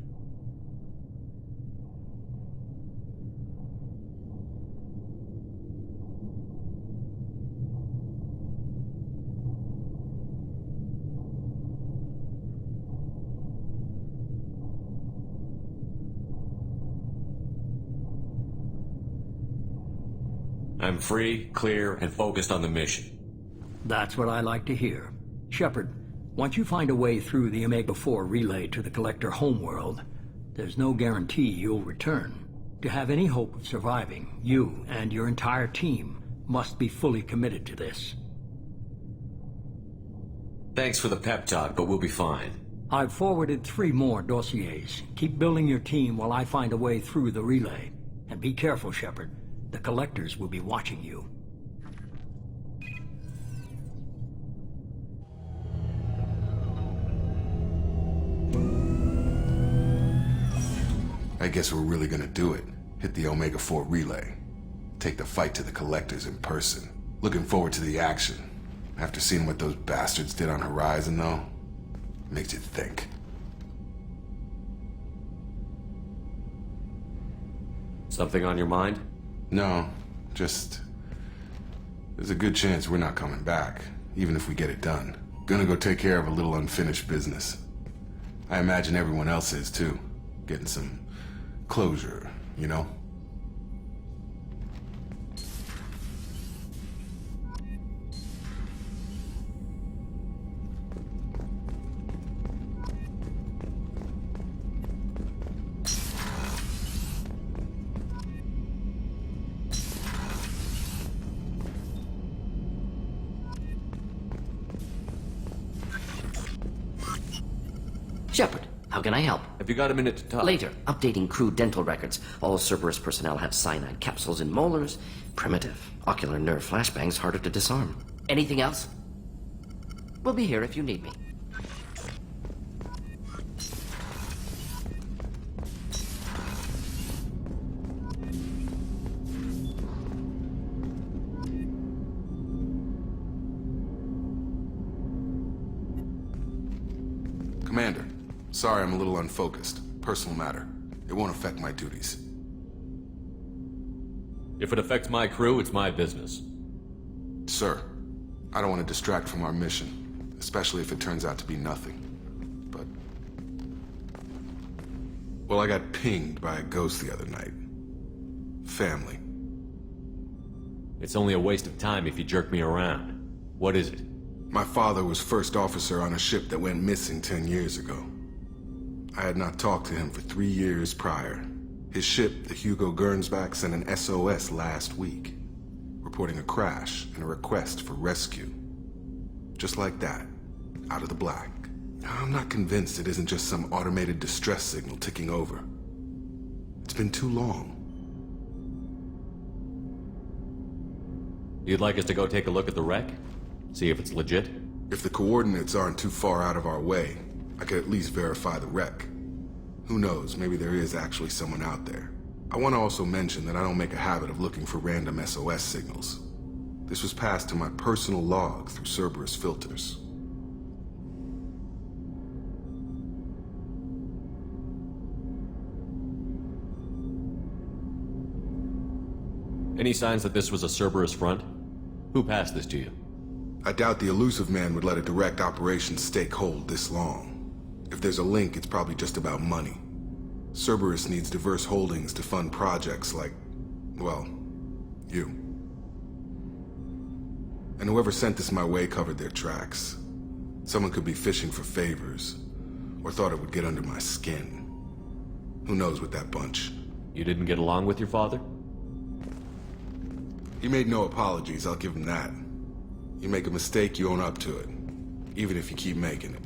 I'm free, clear, and focused on the mission. That's what I like to hear. Shepard, once you find a way through the Omega-4 relay to the Collector homeworld, there's no guarantee you'll return. To have any hope of surviving, you and your entire team must be fully committed to this. Thanks for the pep talk, but we'll be fine. I've forwarded 3 more dossiers. Keep building your team while I find a way through the relay. And be careful, Shepard. The Collectors will be watching you. I guess we're really gonna do it. Hit the Omega-4 relay. Take the fight to the Collectors in person. Looking forward to the action. After seeing what those bastards did on Horizon, though, makes you think. Something on your mind? No, just... there's a good chance we're not coming back, even if we get it done. Gonna go take care of a little unfinished business. I imagine everyone else is, too. Getting some closure, you know? Shepard, how can I help? Have you got a minute to talk? Later. Updating crew dental records. All Cerberus personnel have cyanide capsules in molars. Primitive. Ocular nerve flashbangs harder to disarm. Anything else? We'll be here if you need me. Commander, sorry I'm a little unfocused. Personal matter. It won't affect my duties. If it affects my crew, it's my business. Sir, I don't want to distract from our mission, especially if it turns out to be nothing. But... well, I got pinged by a ghost the other night. Family. It's only a waste of time if you jerk me around. What is it? My father was first officer on a ship that went missing 10 years ago. I had not talked to him for 3 years prior. His ship, the Hugo Gernsback, sent an SOS last week, reporting a crash and a request for rescue. Just like that, out of the black. I'm not convinced it isn't just some automated distress signal ticking over. It's been too long. You'd like us to go take a look at the wreck? See if it's legit? If the coordinates aren't too far out of our way, I could at least verify the wreck. Who knows, maybe there is actually someone out there. I want to also mention that I don't make a habit of looking for random SOS signals. This was passed to my personal log through Cerberus filters. Any signs that this was a Cerberus front? Who passed this to you? I doubt the Elusive Man would let a direct operations stake hold this long. If there's a link, it's probably just about money. Cerberus needs diverse holdings to fund projects like, well, you. And whoever sent this my way covered their tracks. Someone could be fishing for favors, or thought it would get under my skin. Who knows with that bunch? You didn't get along with your father? He made no apologies, I'll give him that. You make a mistake, you own up to it. Even if you keep making it.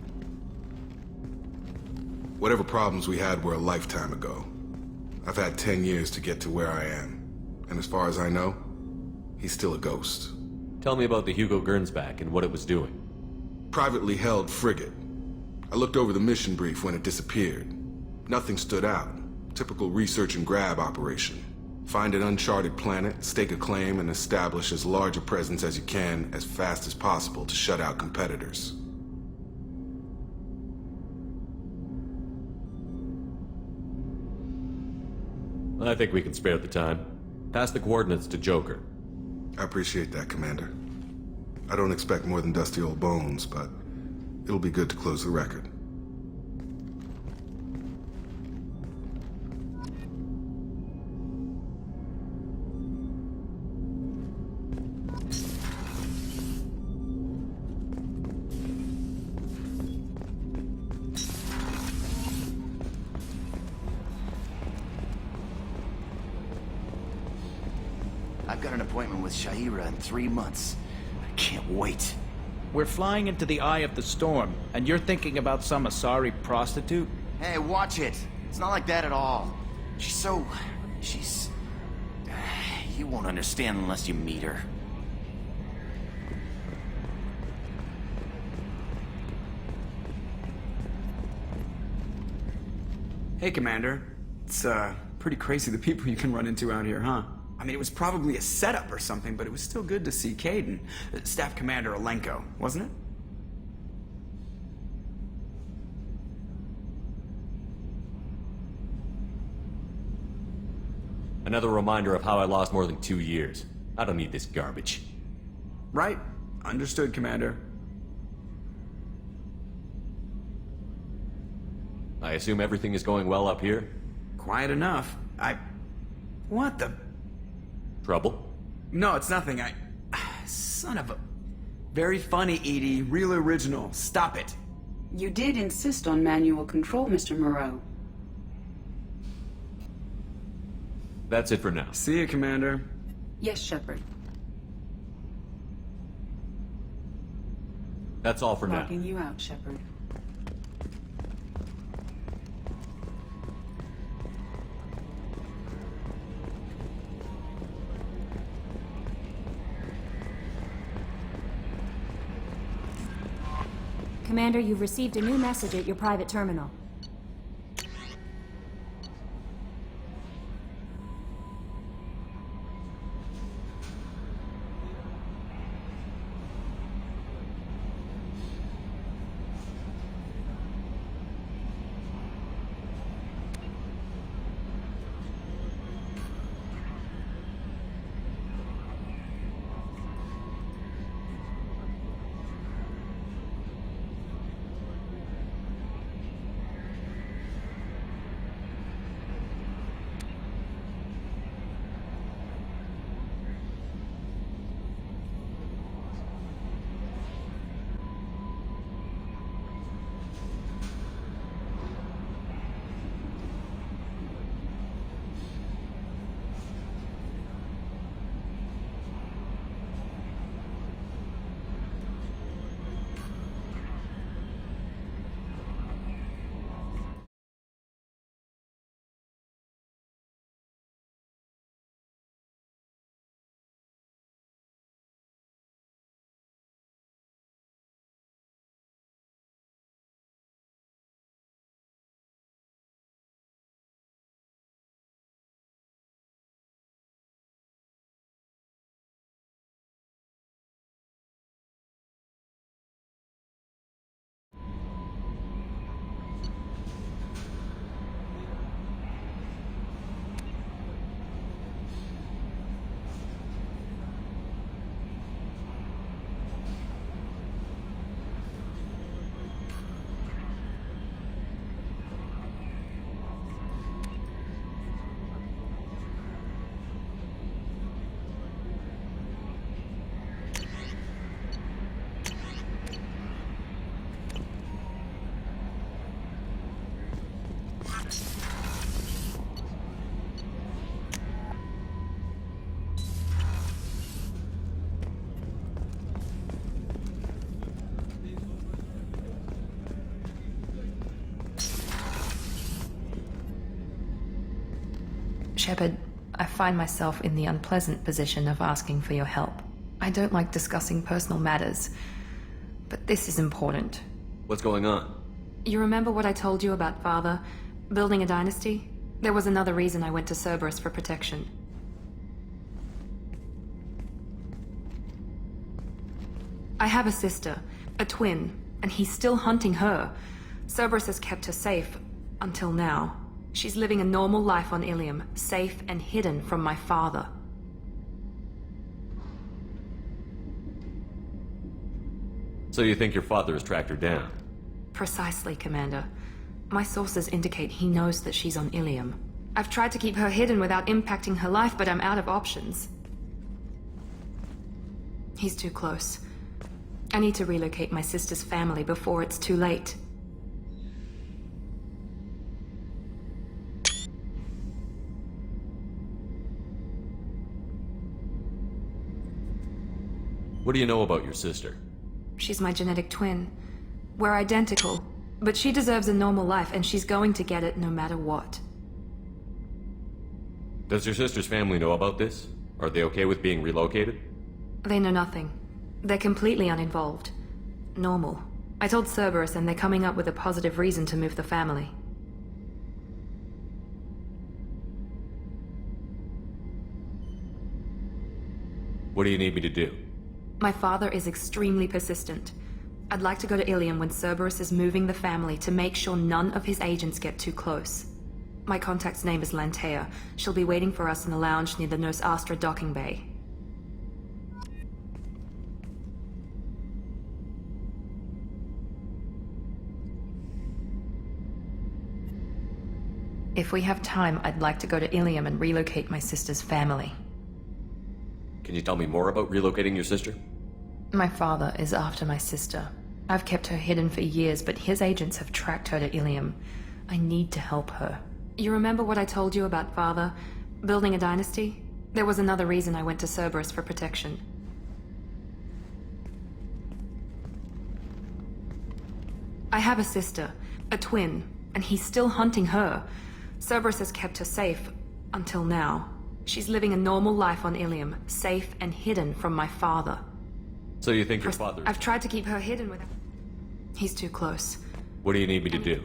Whatever problems we had were a lifetime ago. I've had 10 years to get to where I am. And as far as I know, he's still a ghost. Tell me about the Hugo Gernsback and what it was doing. Privately held frigate. I looked over the mission brief when it disappeared. Nothing stood out. Typical research and grab operation. Find an uncharted planet, stake a claim, and establish as large a presence as you can as fast as possible to shut out competitors. I think we can spare the time. Pass the coordinates to Joker. I appreciate that, Commander. I don't expect more than dusty old bones, but it'll be good to close the record. I've got an appointment with Shahira in 3 months. I can't wait. We're flying into the eye of the storm, and you're thinking about some Asari prostitute? Hey, watch it. It's not like that at all. She's... You won't understand unless you meet her. Hey, Commander. It's, pretty crazy the people you can run into out here, huh? I mean, it was probably a setup or something, but it was still good to see Kaidan. Staff Commander Alenko, wasn't it? Another reminder of how I lost more than 2 years. I don't need this garbage. Right. Understood, Commander. I assume everything is going well up here? Quiet enough. What the... Trouble? No, it's nothing. Son of a... Very funny, Edie. Real original. Stop it. You did insist on manual control, Mr. Moreau. That's it for now. See you, Commander. Yes, Shepard. That's all for now. Locking you out, Shepard. Commander, you've received a new message at your private terminal. Shepard, I find myself in the unpleasant position of asking for your help. I don't like discussing personal matters, but this is important. What's going on? You remember what I told you about Father? Building a dynasty? There was another reason I went to Cerberus for protection. I have a sister, a twin, and he's still hunting her. Cerberus has kept her safe, until now. She's living a normal life on Ilium, safe and hidden from my father. So you think your father has tracked her down? Precisely, Commander. My sources indicate he knows that she's on Ilium. I've tried to keep her hidden without impacting her life, but I'm out of options. He's too close. I need to relocate my sister's family before it's too late. What do you know about your sister? She's my genetic twin. We're identical, but she deserves a normal life, and she's going to get it no matter what. Does your sister's family know about this? Are they okay with being relocated? They know nothing. They're completely uninvolved. Normal. I told Cerberus, and they're coming up with a positive reason to move the family. What do you need me to do? My father is extremely persistent. I'd like to go to Ilium when Cerberus is moving the family to make sure none of his agents get too close. My contact's name is Lantea. She'll be waiting for us in the lounge near the Nos Astra docking bay. If we have time, I'd like to go to Ilium and relocate my sister's family. Can you tell me more about relocating your sister? My father is after my sister. I've kept her hidden for years, but his agents have tracked her to Ilium. I need to help her. You remember what I told you about Father? Building a dynasty? There was another reason I went to Cerberus for protection. I have a sister, a twin, and he's still hunting her. Cerberus has kept her safe, until now. She's living a normal life on Ilium, safe and hidden from my father. So you think your father... I've tried to keep her hidden with... He's too close. What do you need me to do?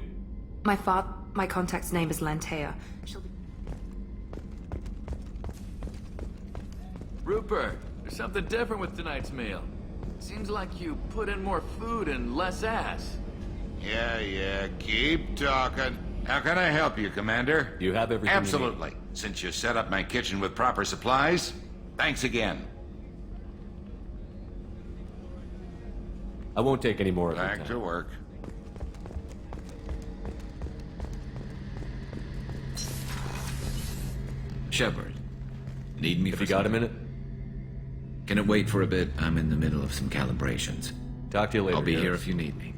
My contact's name is Lantea. She'll be... Rupert, there's something different with tonight's meal. Seems like you put in more food and less ass. Yeah, keep talking. How can I help you, Commander? You have everything you need. Absolutely. Since you set up my kitchen with proper supplies, thanks again. I won't take any more of your time. Back to work. Shepard, need me If for you got a something? minute? Can it wait for a bit? I'm in the middle of some calibrations. Talk to you later. I'll be here Garrus. if you need me.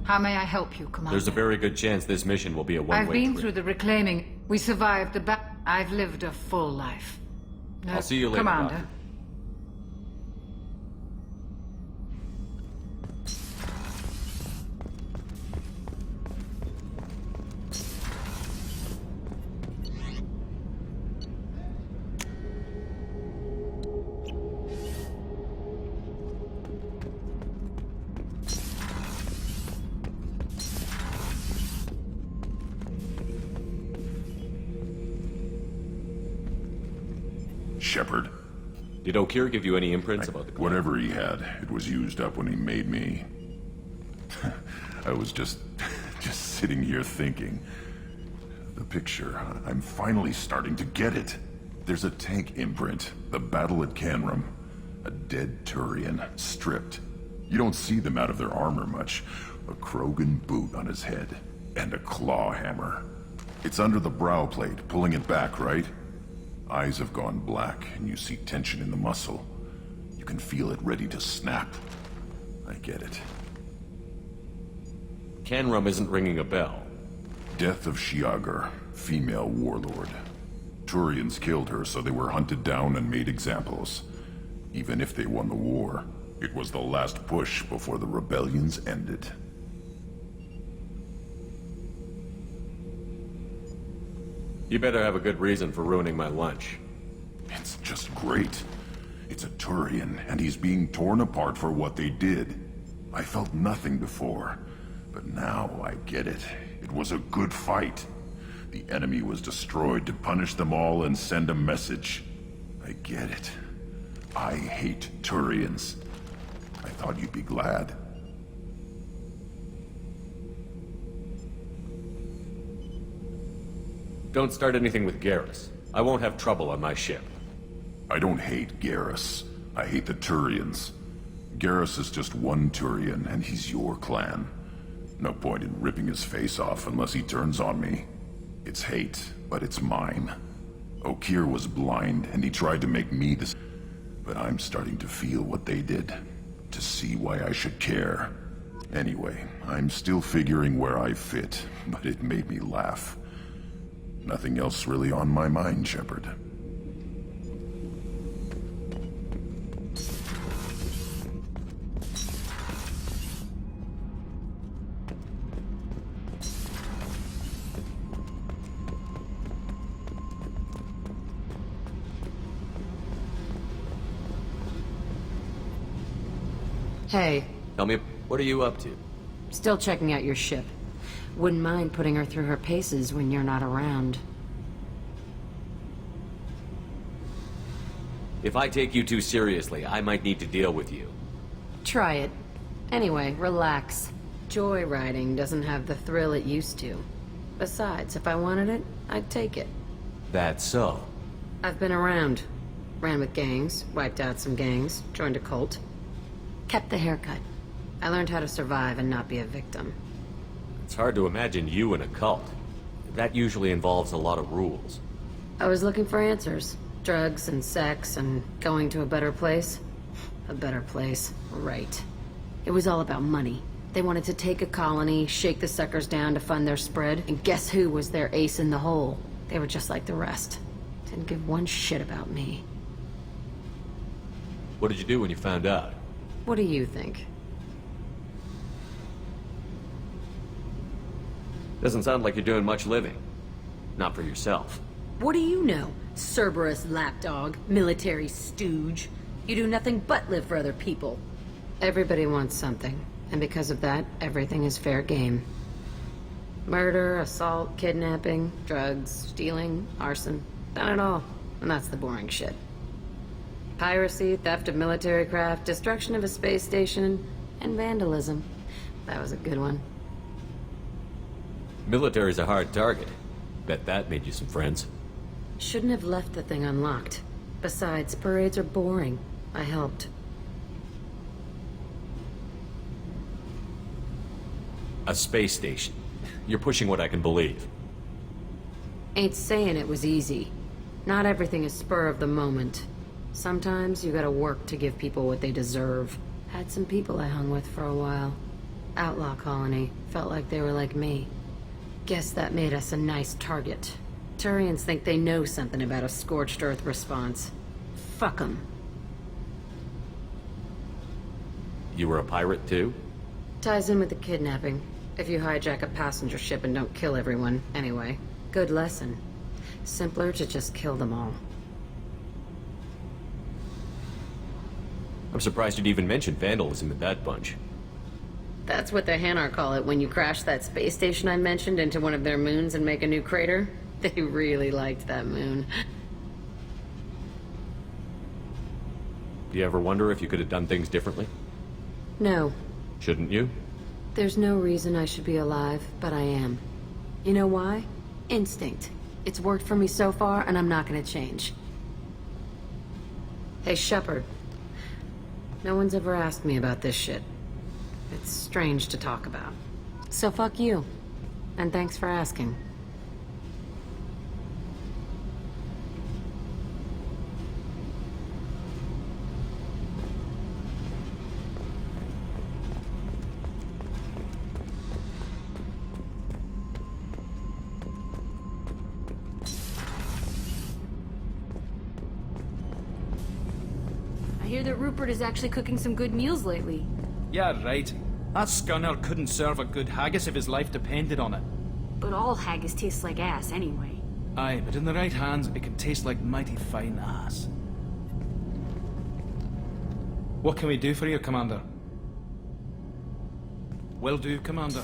How may I help you, Commander? There's a very good chance this mission will be a one-way I've been trip. through the reclaiming. We survived the I've lived a full life. No, I'll see you later, Commander. Doctor. Shepard. Did O'Kear give you any imprints about the... Whatever he had, it was used up when he made me. I was just sitting here thinking. The picture, I'm finally starting to get it. There's a tank imprint, the battle at Canrum. A dead Turian, stripped. You don't see them out of their armor much. A Krogan boot on his head, and a claw hammer. It's under the brow plate, pulling it back, right? Eyes have gone black, and you see tension in the muscle. You can feel it ready to snap. I get it. Canrum isn't ringing a bell. Death of Shiagar, female warlord. Turians killed her, so they were hunted down and made examples. Even if they won the war, it was the last push before the rebellions ended. You better have a good reason for ruining my lunch. It's just great. It's a Turian, and he's being torn apart for what they did. I felt nothing before, but now I get it. It was a good fight. The enemy was destroyed to punish them all and send a message. I get it. I hate Turians. I thought you'd be glad. Don't start anything with Garrus. I won't have trouble on my ship. I don't hate Garrus. I hate the Turians. Garrus is just one Turian, and he's your clan. No point in ripping his face off unless he turns on me. It's hate, but it's mine. Okeer was blind, and he tried to make me this. But I'm starting to feel what they did. To see why I should care. Anyway, I'm still figuring where I fit, but it made me laugh. Nothing else really on my mind, Shepard. Hey, Tell me, what are you up to? still checking out your ship. Wouldn't mind putting her through her paces when you're not around. If I take you too seriously, I might need to deal with you. Try it. Anyway, relax. Joyriding doesn't have the thrill it used to. Besides, if I wanted it, I'd take it. That's so. I've been around. Ran with gangs, wiped out some gangs, joined a cult. Kept the haircut. I learned how to survive and not be a victim. It's hard to imagine you in a cult. That usually involves a lot of rules. I was looking for answers. Drugs and sex and going to a better place. A better place, right. It was all about money. They wanted to take a colony, shake the suckers down to fund their spread, and guess who was their ace in the hole? They were just like the rest. Didn't give one shit about me. What did you do when you found out? What do you think? Doesn't sound like you're doing much living. Not for yourself. What do you know? Cerberus lapdog, military stooge. You do nothing but live for other people. Everybody wants something, and because of that, everything is fair game. Murder, assault, kidnapping, drugs, stealing, arson. Done it all, and that's the boring shit. Piracy, theft of military craft, destruction of a space station, and vandalism. That was a good one. Military's a hard target. Bet that made you some friends. Shouldn't have left the thing unlocked. Besides, parades are boring. I helped. A space station. You're pushing what I can believe. Ain't saying it was easy. Not everything is spur of the moment. Sometimes you gotta work to give people what they deserve. Had some people I hung with for a while. Outlaw colony. Felt like they were like me. Guess that made us a nice target. Turians think they know something about a scorched earth response. Fuck 'em. You were a pirate too? Ties in with the kidnapping. If you hijack a passenger ship and don't kill everyone, anyway. Good lesson. Simpler to just kill them all. I'm surprised you'd even mention vandalism in that bunch. That's what the Hanar call it when you crash that space station I mentioned into one of their moons and make a new crater. They really liked that moon. Do you ever wonder if you could have done things differently? No. Shouldn't you? There's no reason I should be alive, but I am. You know why? Instinct. It's worked for me so far, and I'm not gonna change. Hey, Shepard. No one's ever asked me about this shit. It's strange to talk about. So fuck you. And thanks for asking. I hear that Rupert is actually cooking some good meals lately. Yeah, right. That scunner couldn't serve a good haggis if his life depended on it. But all haggis tastes like ass anyway. Aye, but in the right hands, it can taste like mighty fine ass. What can we do for you, Commander? Will do, Commander.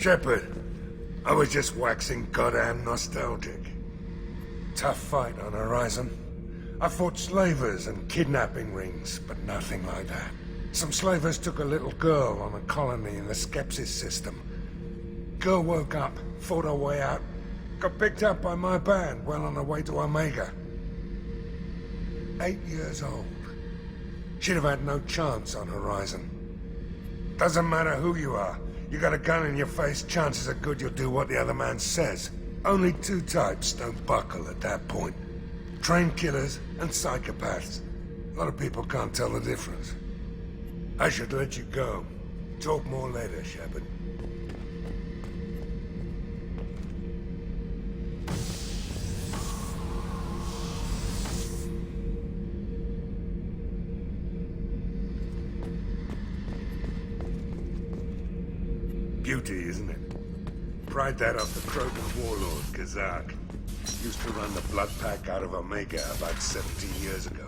Shepard, I was just waxing goddamn nostalgic. Tough fight on Horizon. I fought slavers and kidnapping rings, but nothing like that. Some slavers took a little girl on a colony in the Skepsis system. Girl woke up, fought her way out, got picked up by my band well on her way to Omega. 8 years old. She'd have had no chance on Horizon. Doesn't matter who you are. You got a gun in your face, chances are good you'll do what the other man says. Only two types don't buckle at that point. Trained killers and psychopaths. A lot of people can't tell the difference. I should let you go. Talk more later, Shepard. Beauty, isn't it? Pried that off the Krogan warlord, Kazak. Used to run the Blood Pack out of Omega about 17 years ago.